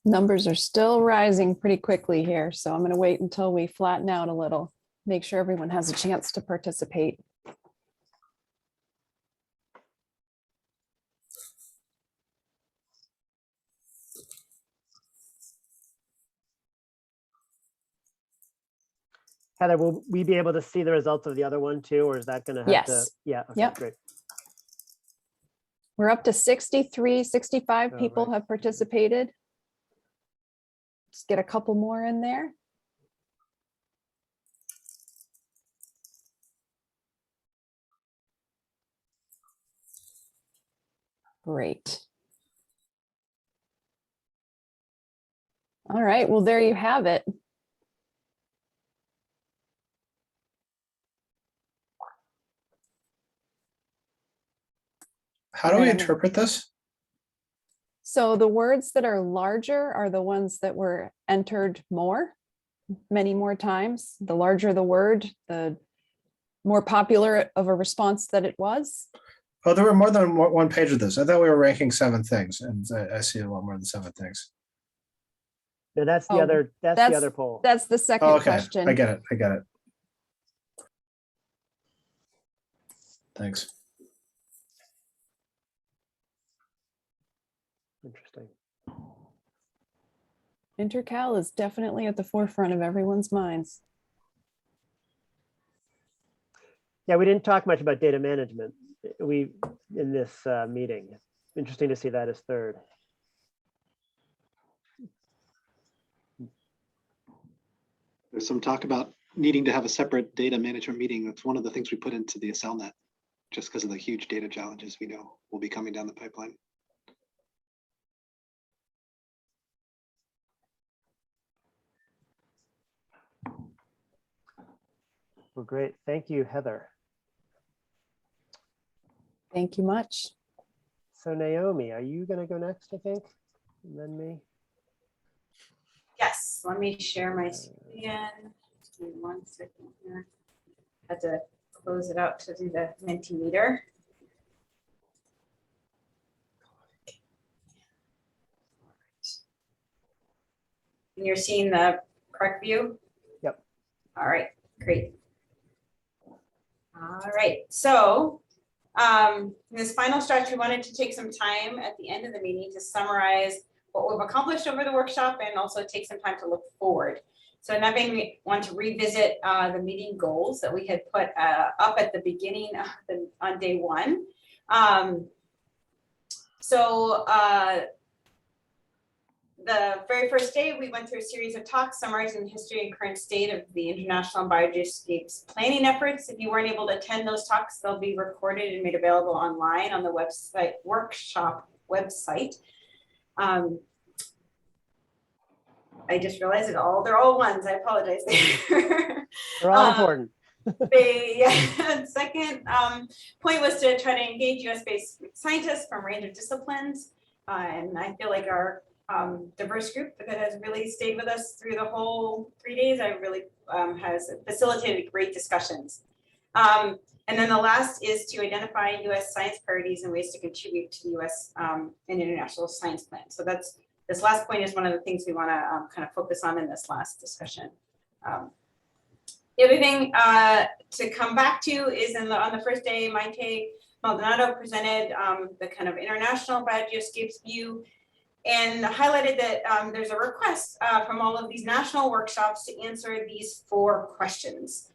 Numbers are still rising pretty quickly here, so I'm going to wait until we flatten out a little, make sure everyone has a chance to participate. Heather, will we be able to see the results of the other one too, or is that going to have to? Yes. Yeah. Okay, Yep. great. We're up to 63, 65 Oh, people right. have participated. Just get a couple more in there. Great. All right, well, there you have it. How do we interpret this? So the words that are larger are the ones that were entered many more times. The larger the word, the more popular of a response that it was. Oh, there were more than one page of this. I thought we were ranking 7 things, and I see a lot more than 7 things. No, that's the Oh, other. That's the other poll. That's the second Oh, okay, question. I get it. I get it. Thanks. Interesting. Intercal is definitely at the forefront of everyone's minds. Yeah, we didn't talk much about data management. In this meeting. Interesting to see that as third. There's some talk about needing to have a separate data management meeting. That's one of the things we put into the ASLNet, just because of the huge data challenges we know will be coming down the pipeline. Well, great. Thank you, Heather. Thank you much. So Naomi, are you going to go next, I think? And then me? Yes, let me share my screen again. Just give me 1 second here. Had to close it out to do the Mentimeter. And you're seeing the correct view? Yep. All right, great. All right, so in this final stretch, we wanted to take some time at the end of the meeting to summarize what we've accomplished over the workshop and also take some time to look forward. So now we want to revisit the meeting goals that we had put up at the beginning of on day one. The very first day, we went through a series of talks summarizing the history and current state of the international and BioGeoSCAPES planning efforts. If you weren't able to attend those talks, they'll be recorded and made available online on the website, workshop website. I just realized they're all ones. I apologize. They're all important. Second point was to try to engage US-based scientists from a range of disciplines. And I feel like our diverse group that has really stayed with us through the whole 3 days, I really has facilitated great discussions. And then the last is to identify US science priorities and ways to contribute to the US and international science plan. So this last point is one of the things we want to kind of focus on in this last discussion. The other thing to come back to is on the first day, Maite Maldonado presented the kind of international BioGeoSCAPES view and highlighted that there's a request from all of these national workshops to answer these 4 questions.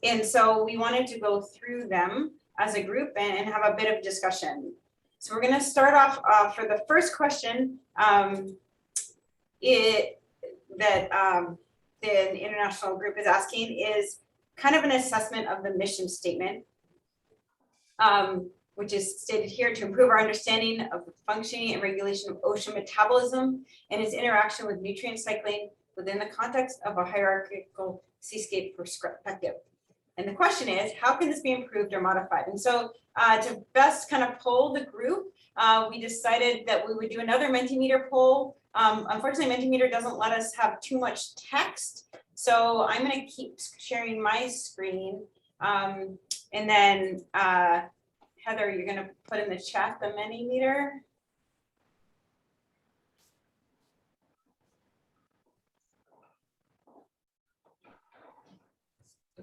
And so we wanted to go through them as a group and have a bit of discussion. So we're going to start off for the first question the international group is asking is kind of an assessment of the mission statement, which is stated here to improve our understanding of the functioning and regulation of ocean metabolism and its interaction with nutrient cycling within the context of a hierarchical seascape perspective. And the question is, how can this be improved or modified? And so to best kind of poll the group, we decided that we would do another Mentimeter poll. Unfortunately, Mentimeter doesn't let us have too much text. So I'm going to keep sharing my screen. And then Heather, you're going to put in the chat the Mentimeter.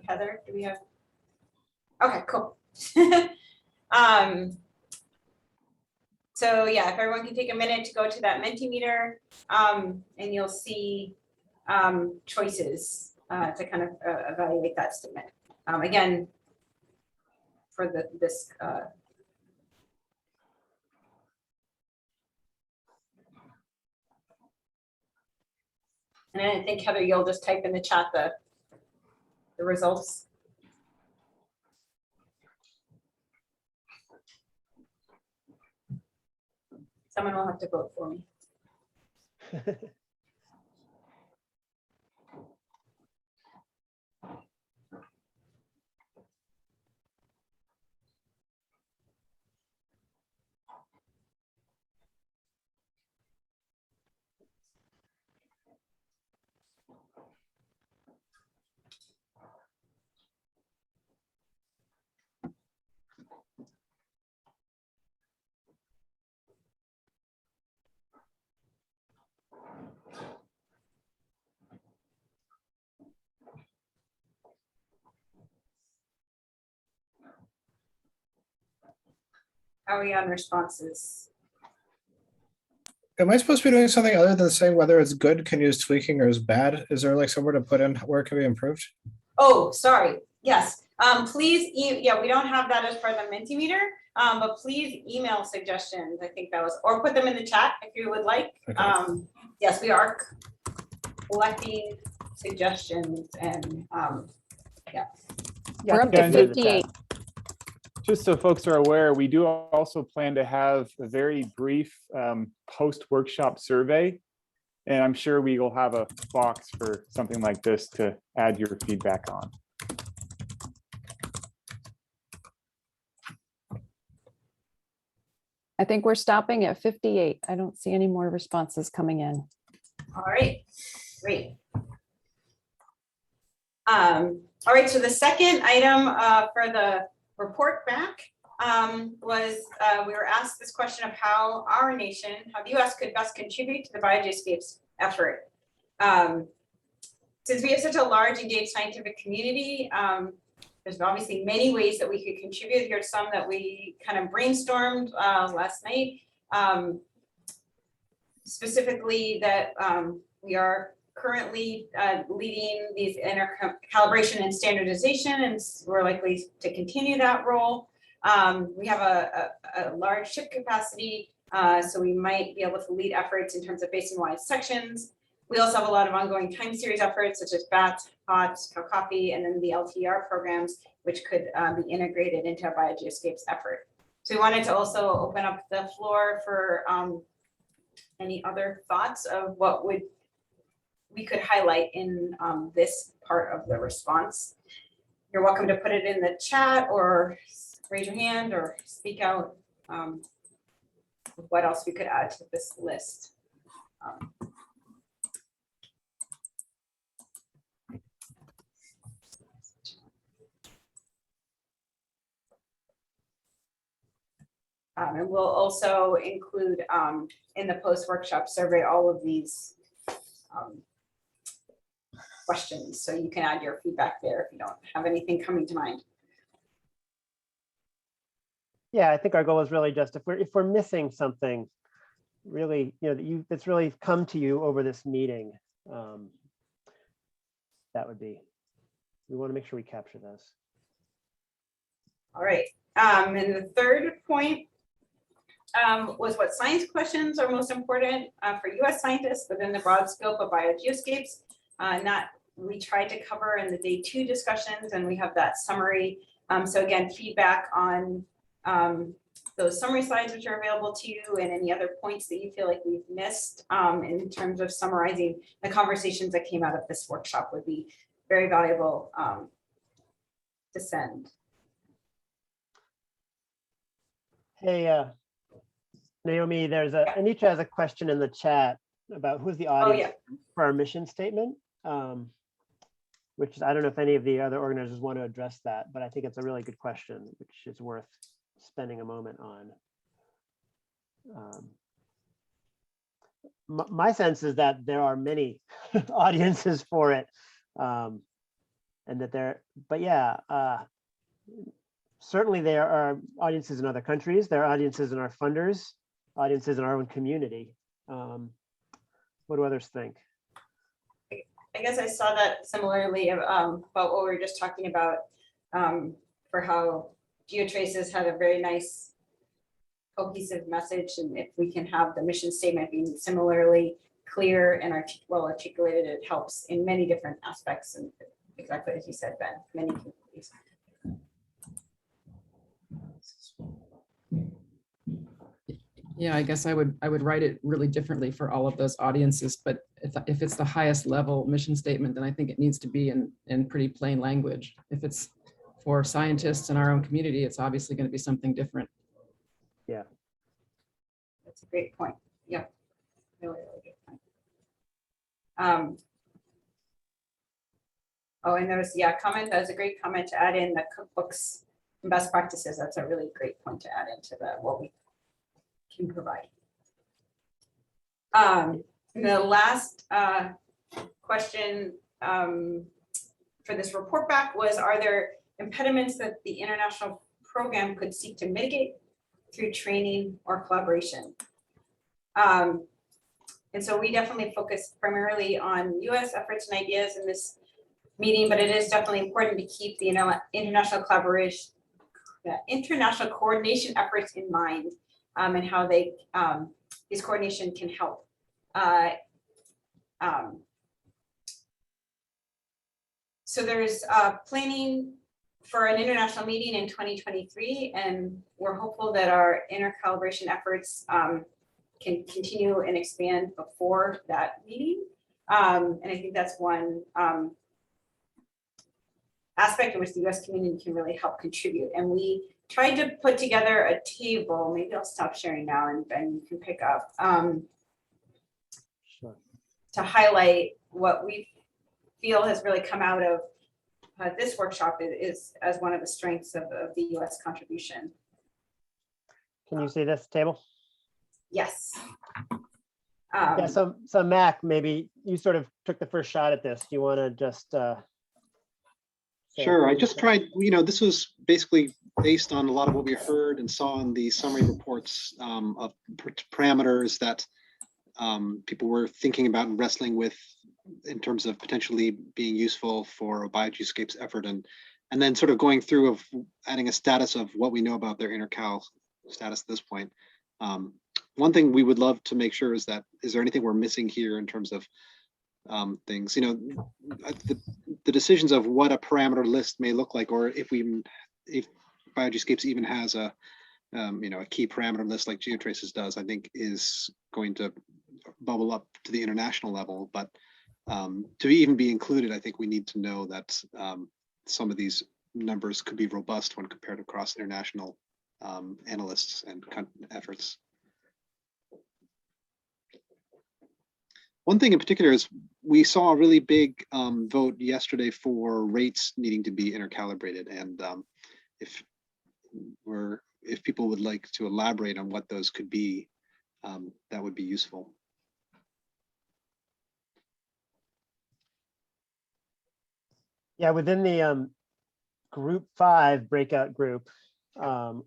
Heather, do we have? Okay, cool. So yeah, if everyone can take a minute to go to that Mentimeter, and you'll see choices to kind of evaluate that statement. Again, for this. And I think Heather, you'll just type in the chat the results. Someone will have to vote for me. How are we on responses? Am I supposed to be doing something other than saying whether it's good, can use tweaking, or is bad? Is there like somewhere to put in where it can be improved? Oh, sorry. Yes. Please, yeah, we don't have that as part of the Mentimeter, but please email suggestions. I think that was, or put them in the chat if you would like. Okay. Yes, we are collecting suggestions and yeah. We're up to 58. Just so folks are aware, we do also plan to have a very brief post-workshop survey, and I'm sure we will have a box for something like this to add your feedback on. I think we're stopping at 58. I don't see any more responses coming in. All right, great. All right, so the second item for the report back was we were asked this question of how our nation, how the US could best contribute to the BioGeoSCAPES effort. Since we have such a large engaged scientific community, there's obviously many ways that we could contribute. Here's some that we kind of brainstormed last night. Specifically that we are currently leading these calibration and standardization, and we're likely to continue that role. We have a large ship capacity, so we might be able to lead efforts in terms of basin-wide sections. We also have a lot of ongoing time series efforts such as BAT, HOT, COFFEE, and then the LTR programs, which could be integrated into our BioGeoSCAPES effort. So we wanted to also open up the floor for any other thoughts of what we could highlight in this part of the response. You're welcome to put it in the chat or raise your hand or speak out what else we could add to this list. And we'll also include in the post-workshop survey all of these questions, so you can add your feedback there if you don't have anything coming to mind. Yeah, I think our goal is really just if we're missing something, really, that's really come to you over this meeting. That would be, we want to make sure we capture those. All right, and the third point was what science questions are most important for US scientists within the broad scope of BioGeoSCAPES. And that we tried to cover in the day 2 discussions, and we have that summary. So again, feedback on those summary slides which are available to you, and any other points that you feel like we've missed in terms of summarizing the conversations that came out of this workshop would be very valuable to send. Hey, Naomi, Anitra has a question in the chat about who's the audience for our mission statement, which I don't know if any of the other organizers want to address that, but I think it's a really good question, which is worth spending a moment on. My sense is that there are many audiences for it, and that certainly there are audiences in other countries, there are audiences in our funders, audiences in our own community. What do others think? I guess I saw that similarly about what we were just talking about for how Geotraces had a very nice cohesive message, and if we can have the mission statement being similarly clear and well articulated, it helps in many different aspects, and exactly as you said, Ben, many communities. Yeah, I guess I would write it really differently for all of those audiences, but if it's the highest level mission statement, then I think it needs to be in pretty plain language. If it's for scientists in our own community, it's obviously going to be something different. Yeah. That's a great point. Yeah, really, really good point. Oh, and there's, comment. That was a great comment to add in the cookbooks and best practices. That's a really great point to add into what we can provide. The last question for this report back was, are there impediments that the international program could seek to mitigate through training or collaboration? And so we definitely focus primarily on US efforts and ideas in this meeting, but it is definitely important to keep the international collaboration, international coordination efforts in mind, and how they this coordination can help. So there's planning for an international meeting in 2023, and we're hopeful that our intercalibration efforts can continue and expand before that meeting. And I think that's one aspect in which the US community can really help contribute. And we tried to put together a table. Maybe I'll stop sharing now and Ben, you can pick up Sure. To highlight what we feel has really come out of this workshop is as one of the strengths of the US contribution. Can you see this table? Yes. Yeah, so Mac, maybe you sort of took the first shot at this. Do you want to just Sure, I just tried, this was basically based on a lot of what we heard and saw in the summary reports of parameters that people were thinking about and wrestling with in terms of potentially being useful for a BioGeoSCAPES effort, and then sort of going through of adding a status of what we know about their intercal status at this point. One thing we would love to make sure is that, is there anything we're missing here in terms of things, the decisions of what a parameter list may look like, or if BioGeoSCAPES even has a key parameter list like Geotraces does, I think is going to bubble up to the international level. But to even be included, I think we need to know that some of these numbers could be robust when compared across international analysts and efforts. One thing in particular is we saw a really big vote yesterday for rates needing to be intercalibrated, and if people would like to elaborate on what those could be, that would be useful. Yeah, within the group 5 breakout group,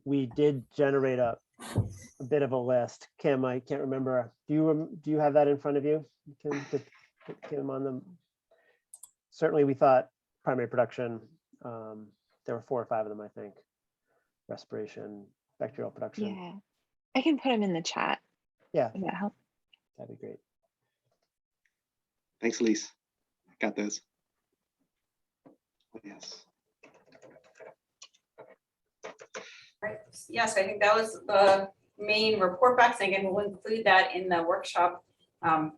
we did generate a bit of a list. Kim, I can't remember. Do you have that in front of you? You can just put Kim on them. Certainly, we thought primary production. There were 4 or 5 of them, I think. Respiration, bacterial production. Yeah, I can put them in the chat. Yeah, Does that help? That'd be great. Thanks, Elise. Got those. Yes. Right. Yes, I think that was the main report backs. Again, we'll include that in the workshop,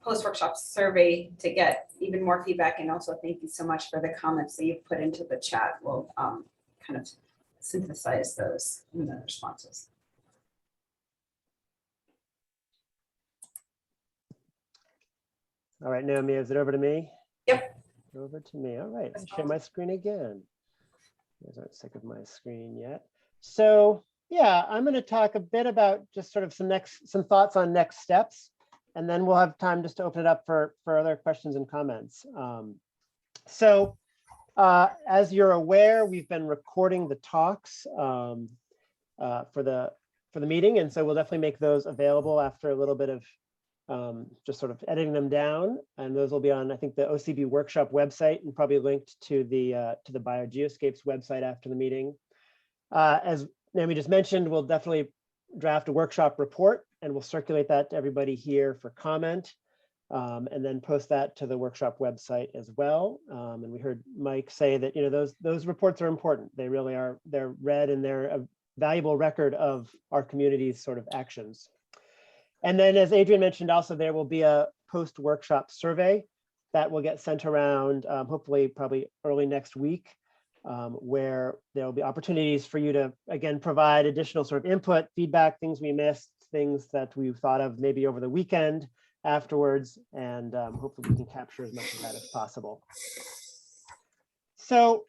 post-workshop survey to get even more feedback. And also thank you so much for the comments that you've put into the chat. We'll kind of synthesize those in the responses. All right, Naomi, is it over to me? Yep. Over to me. All right, I'll share my screen again. You guys aren't sick of my screen yet. So yeah, I'm going to talk a bit about just sort of some thoughts on next steps, and then we'll have time just to open it up for other questions and comments. As you're aware, we've been recording the talks for the meeting, and so we'll definitely make those available after a little bit of just sort of editing them down, and those will be on, I think, the OCB workshop website, and probably linked to the BioGeoSCAPES website after the meeting. As Naomi just mentioned, we'll definitely draft a workshop report, and we'll circulate that to everybody here for comment, and then post that to the workshop website as well. And we heard Mike say that those reports are important. They really are. They're read, and they're a valuable record of our community's sort of actions. And then, as Adrian mentioned, also there will be a post-workshop survey that will get sent around, hopefully probably early next week, where there will be opportunities for you to, again, provide additional sort of input, feedback, things we missed, things that we've thought of maybe over the weekend afterwards, and hopefully we can capture as much of that as possible. So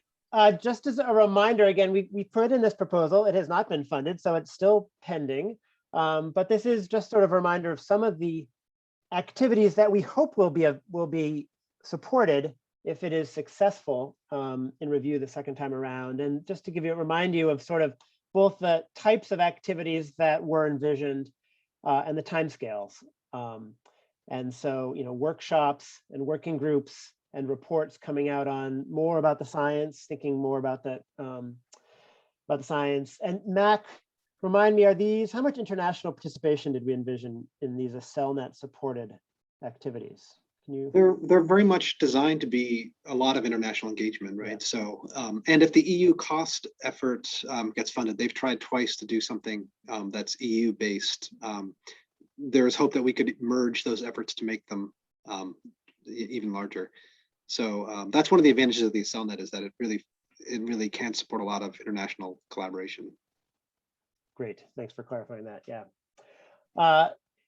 just as a reminder, again, we put in this proposal, it has not been funded, so it's still pending. But this is just sort of a reminder of some of the activities that we hope will be supported if it is successful in review the second time around. And just to remind you of sort of both the types of activities that were envisioned and the timescales. And so, workshops and working groups and reports coming out on more about the science, thinking more about the science. And Mac, remind me, how much international participation did we envision in these AccelNet supported activities? Can you? They're very much designed to be a lot of international engagement, right? Yeah. So, and if the EU cost effort gets funded, they've tried twice to do something that's EU based. There is hope that we could merge those efforts to make them even larger. So that's one of the advantages of the AccelNet, is that it really can support a lot of international collaboration. Great, thanks for clarifying that. Yeah.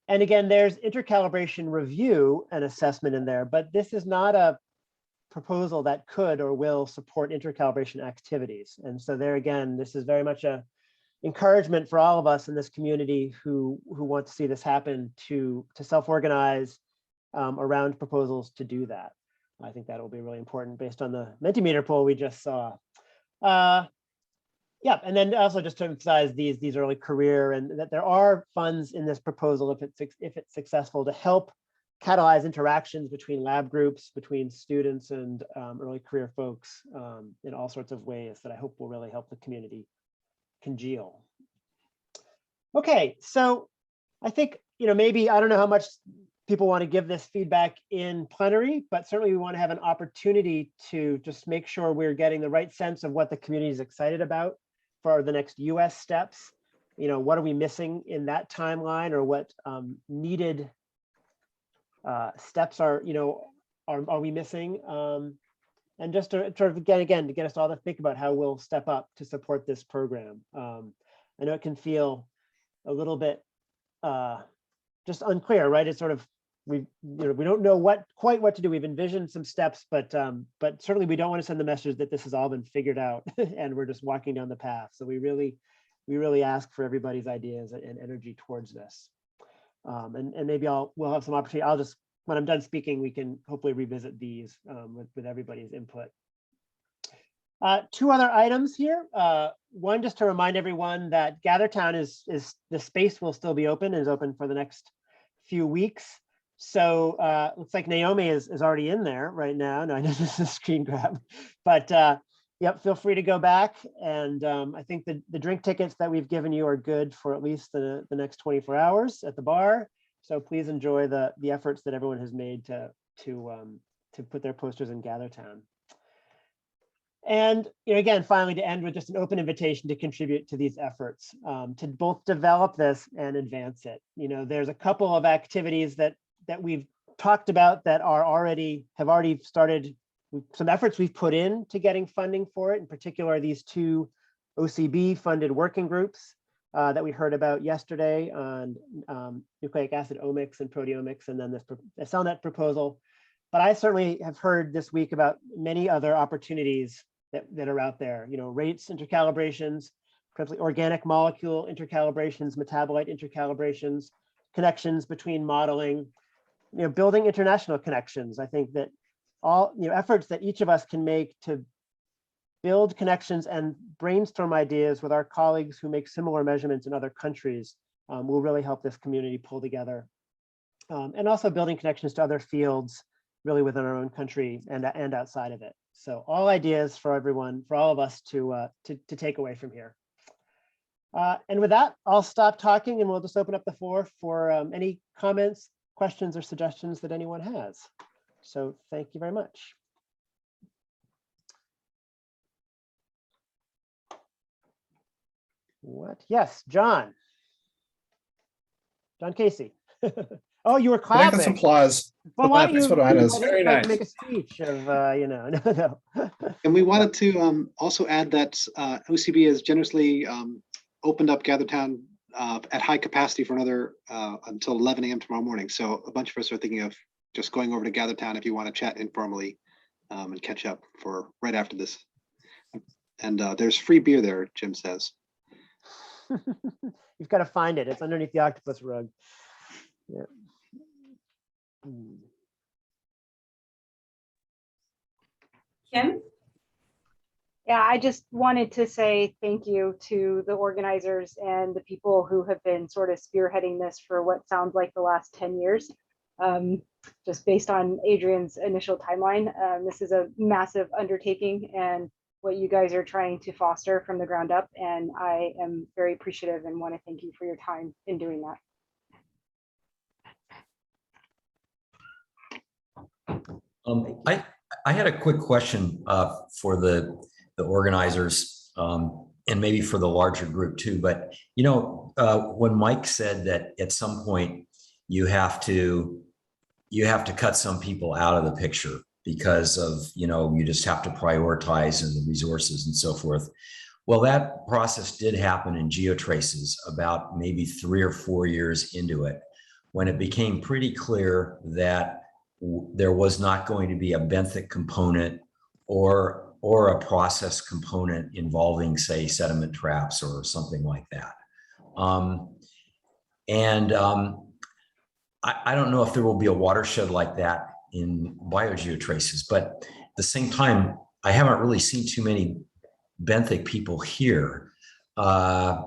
And again, there's intercalibration review and assessment in there, but this is not a proposal that could or will support intercalibration activities. And so there again, this is very much a encouragement for all of us in this community who want to see this happen to self-organize around proposals to do that. I think that will be really important based on the Mentimeter poll we just saw. Yeah, and then also just to emphasize these early career, and that there are funds in this proposal if it's successful to help catalyze interactions between lab groups, between students and early career folks in all sorts of ways that I hope will really help the community congeal. Okay, so I think, maybe, I don't know how much people want to give this feedback in plenary, but certainly we want to have an opportunity to just make sure we're getting the right sense of what the community is excited about for the next US steps. What are we missing in that timeline, or what needed steps are we missing? And just to sort of again to get us all to think about how we'll step up to support this program. I know it can feel a little bit just unclear, right? It's sort of we don't know quite what to do. We've envisioned some steps, but certainly we don't want to send the message that this has all been figured out and we're just walking down the path. So we really ask for everybody's ideas and energy towards this. And maybe we'll have some opportunity. I'll just, when I'm done speaking, we can hopefully revisit these with everybody's input. Two other items here. One, just to remind everyone that GatherTown is the space will still be open, is open for the next few weeks. So looks like Naomi is already in there right now. No, I know this is a screen grab, but yep, feel free to go back. And I think the drink tickets that we've given you are good for at least the next 24 hours at the bar. So please enjoy the efforts that everyone has made to put their posters in GatherTown. And again, finally, to end with just an open invitation to contribute to these efforts, to both develop this and advance it. There's a couple of activities that we've talked about that have already started, some efforts we've put in to getting funding for it. In particular, these two OCB funded working groups that we heard about yesterday on nucleic acid omics and proteomics, and then this CellNet proposal. But I certainly have heard this week about many other opportunities that are out there, rates intercalibrations, principally organic molecule intercalibrations, metabolite intercalibrations, connections between modeling, building international connections. I think that all efforts that each of us can make to build connections and brainstorm ideas with our colleagues who make similar measurements in other countries will really help this community pull together. And also building connections to other fields really within our own country and outside of it. So all ideas for everyone, for all of us to take away from here. And with that, I'll stop talking and we'll just open up the floor for any comments, questions, or suggestions that anyone has. So thank you very much. What? Yes, John Casey. Oh, you were clapping. Some applause. Well, why don't That's you what mine is. Very nice. Make a speech of, no. And we wanted to also add that OCB has generously opened up GatherTown at high capacity for another until 11 a.m. tomorrow morning. So a bunch of us are thinking of just going over to GatherTown if you want to chat informally and catch up for right after this. And there's free beer there, Jim says. You've got to find it. It's underneath the octopus rug. Yeah. Kim? Yeah, I just wanted to say thank you to the organizers and the people who have been sort of spearheading this for what sounds like the last 10 years. Just based on Adrian's initial timeline, this is a massive undertaking and what you guys are trying to foster from the ground up. And I am very appreciative and want to thank you for your time in doing that. I had a quick question for the organizers and maybe for the larger group too. But when Mike said that at some point you have to cut some people out of the picture because of you just have to prioritize and the resources and so forth. Well, that process did happen in Geotraces about maybe 3 or 4 years into it, when it became pretty clear that there was not going to be a benthic component or a process component involving, say, sediment traps or something like that. I don't know if there will be a watershed like that in BioGeotraces, but at the same time, I haven't really seen too many benthic people here. On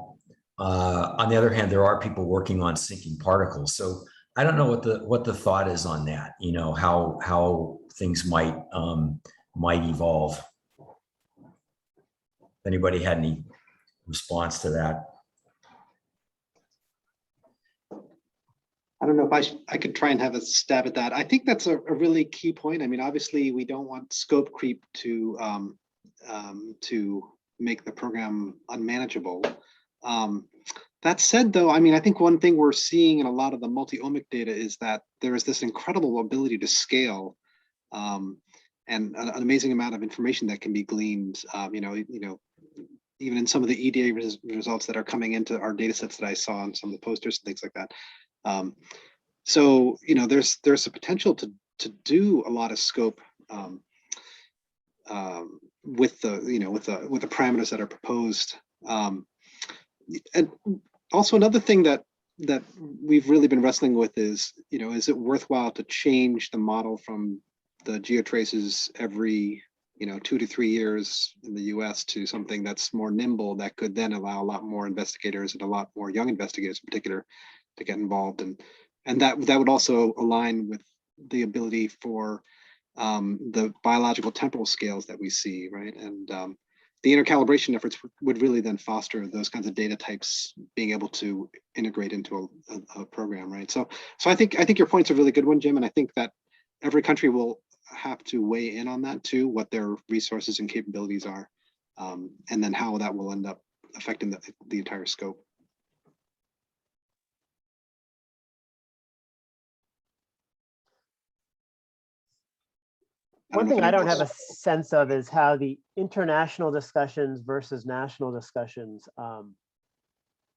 the other hand, there are people working on sinking particles. So I don't know what the thought is on that, you know, how things might evolve. If anybody had any response to that? I don't know if I could try and have a stab at that. I think that's a really key point. I mean, obviously, we don't want scope creep to make the program unmanageable. That said, though, I mean, I think one thing we're seeing in a lot of the multi-omic data is that there is this incredible ability to scale, and an amazing amount of information that can be gleaned. You know, even in some of the EDA results that are coming into our data sets that I saw on some of the posters and things like that. So, you know, there's a potential to do a lot of scope with the, you know, with the parameters that are proposed. And also another thing that we've really been wrestling with is, you know, is it worthwhile to change the model from the Geotraces every, you know, 2 to 3 years in the US to something that's more nimble that could then allow a lot more investigators and a lot more young investigators in particular to get involved, and that would also align with the ability for the biological temporal scales that we see, right? And the intercalibration efforts would really then foster those kinds of data types being able to integrate into a program, right? So I think your point's a really good one, Jim, and I think that every country will have to weigh in on that too, what their resources and capabilities are, and then how that will end up affecting the entire scope. One thing I don't have a sense of is how the international discussions versus national discussions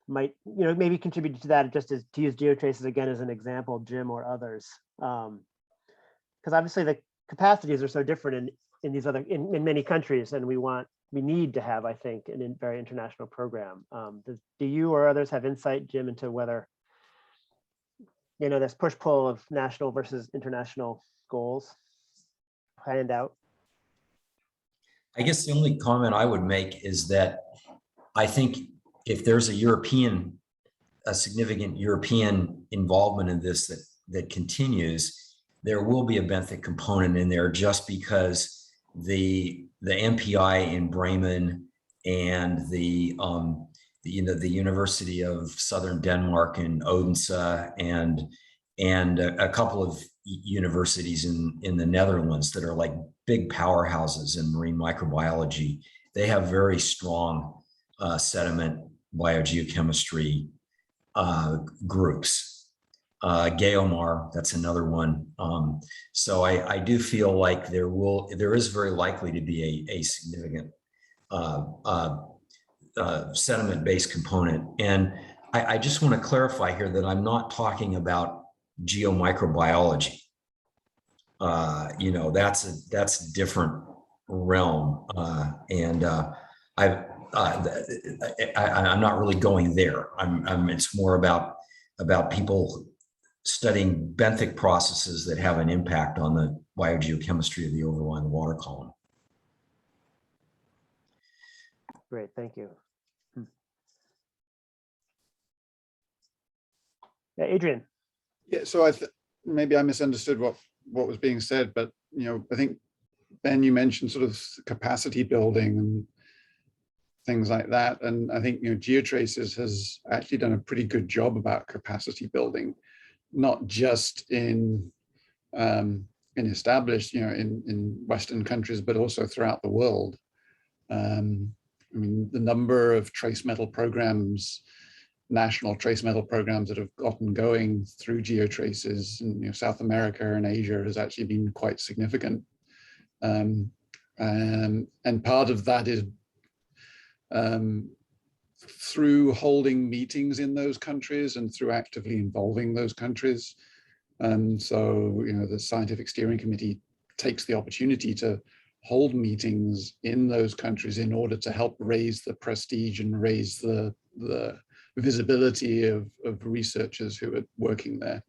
might, you know, maybe contribute to that, just as to use Geotraces again as an example, Jim or others. Because obviously the capacities are so different in these other, in many countries, and we need to have, I think, a very international program. Do you or others have insight, Jim, into whether, you know, this push-pull of national versus international goals planned out? I guess the only comment I would make is that I think if there's a significant European involvement in this that continues, there will be a benthic component in there, just because the MPI in Bremen and the University of Southern Denmark in Odense and a couple of universities in the Netherlands that are like big powerhouses in marine microbiology, they have very strong sediment biogeochemistry groups. Geomar, that's another one. So I do feel like there is very likely to be a significant sediment-based component. And I just want to clarify here that I'm not talking about geomicrobiology. You know, that's a different realm, and I'm not really going there. It's more about people studying benthic processes that have an impact on the biogeochemistry of the overlying water column. Great, thank you. Yeah, Adrian. Yeah, so maybe I misunderstood what was being said, but you know, I think Ben, you mentioned sort of capacity building and things like that, and I think, you know, Geotraces has actually done a pretty good job about capacity building, not just in established, you know, in Western countries, but also throughout the world. I mean, the number of trace metal programs, national trace metal programs that have gotten going through Geotraces in, you know, South America and Asia has actually been quite significant. And part of that is through holding meetings in those countries and through actively involving those countries. So, the scientific steering committee takes the opportunity to hold meetings in those countries in order to help raise the prestige and raise the visibility of researchers who are working there.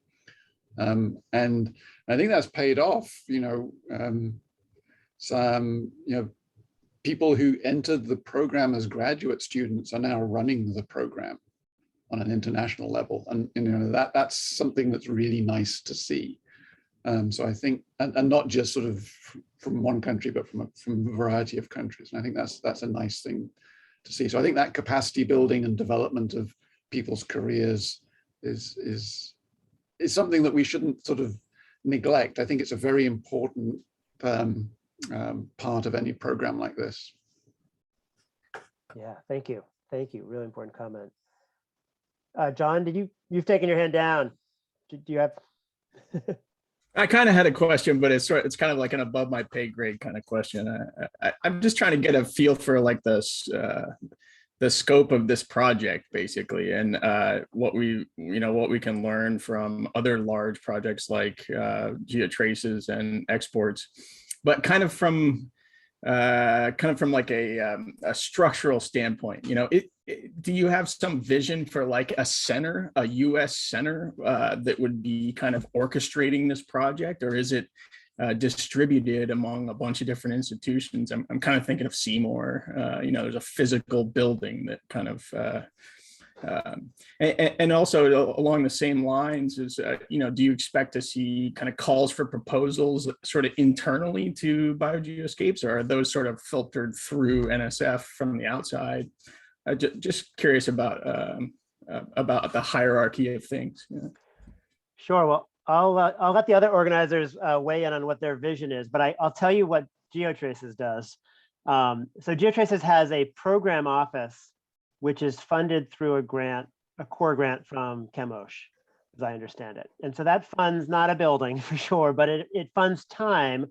And I think that's paid off. Some people who entered the program as graduate students are now running the program on an international level, and that's something that's really nice to see. So I think, and not just sort of from one country, but from a variety of countries. And I think that's a nice thing to see. So I think that capacity building and development of people's careers is something that we shouldn't sort of neglect. I think it's a very important part of any program like this. Yeah, thank you. Thank you. Really important comment. John, you've taken your hand down. Do you have? I kind of had a question, but it's kind of like an above my pay grade kind of question. I'm just trying to get a feel for like the scope of this project, basically, and what we can learn from other large projects like Geotraces and exports, but kind of from like a structural standpoint. Do you have some vision for like a center, a U.S. center that would be kind of orchestrating this project, or is it distributed among a bunch of different institutions? I'm kind of thinking of Seymour. There's a physical building that kind of, and also along the same lines is, do you expect to see kind of calls for proposals sort of internally to BioGeoSCAPES, or are those sort of filtered through NSF from the outside? Just curious about the hierarchy of things. Sure. Well, I'll let the other organizers weigh in on what their vision is, but I'll tell you what Geotraces does. So Geotraces has a program office which is funded through a core grant from ChemOsh, as I understand it. And so that funds not a building for sure, but it funds time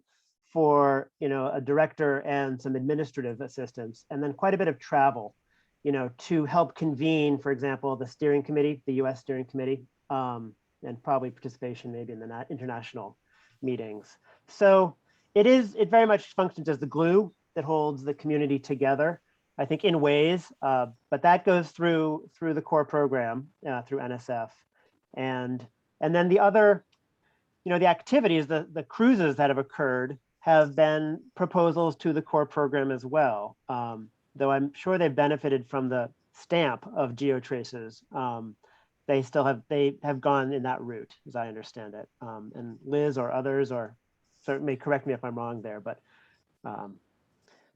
for a director and some administrative assistance, and then quite a bit of travel, to help convene, for example, the steering committee, the US steering committee, and probably participation maybe in the international meetings. So it very much functions as the glue that holds the community together, I think, in ways, but that goes through the core program, through NSF. And then the other, the activities, the cruises that have occurred have been proposals to the core program as well. Though I'm sure they've benefited from the stamp of Geotraces. They have gone in that route, as I understand it. And Liz or others, or certainly correct me if I'm wrong there, but.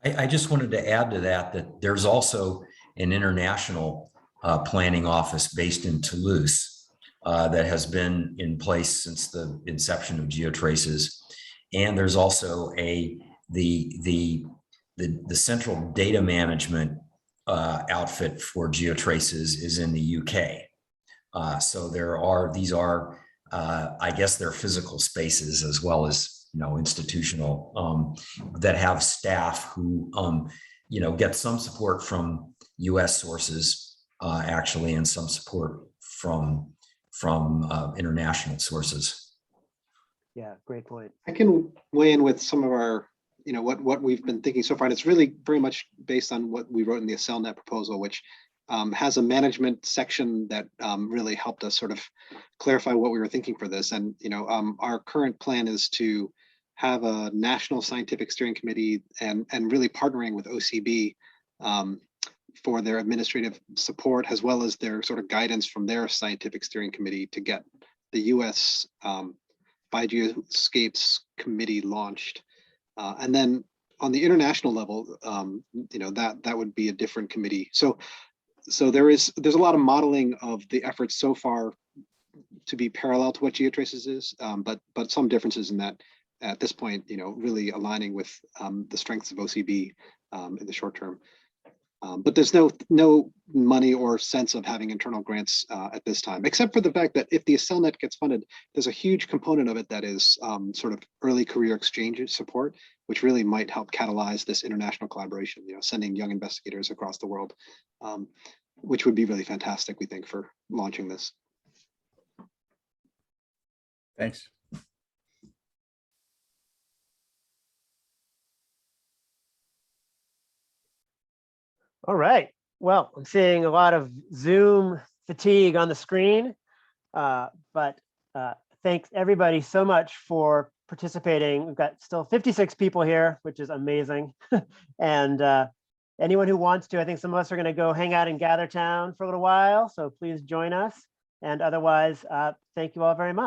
I just wanted to add to that there's also an international planning office based in Toulouse that has been in place since the inception of Geotraces. And there's also the central data management outfit for Geotraces is in the UK. So these are, I guess they're physical spaces as well as, institutional, that have staff who, get some support from US sources, actually, and some support from international sources. Yeah, great point. I can weigh in with some of our, what we've been thinking so far. And it's really very much based on what we wrote in the AccelNet proposal, which has a management section that really helped us sort of clarify what we were thinking for this. And, our current plan is to have a national scientific steering committee and really partnering with OCB for their administrative support, as well as their sort of guidance from their scientific steering committee to get the US BioGeoSCAPES committee launched. And then on the international level, that would be a different committee. So there's a lot of modeling of the efforts so far to be parallel to what Geotraces is, but some differences in that at this point, really aligning with the strengths of OCB in the short term. But there's no money or sense of having internal grants at this time, except for the fact that if the AccelNet gets funded, there's a huge component of it that is sort of early career exchange support, which really might help catalyze this international collaboration, sending young investigators across the world, which would be really fantastic, we think, for launching this. Thanks. All right. Well, I'm seeing a lot of Zoom fatigue on the screen, but thanks everybody so much for participating. We've got still 56 people here, which is amazing. And anyone who wants to, I think some of us are going to go hang out in Gather Town for a little while. So please join us. And otherwise, thank you all very much.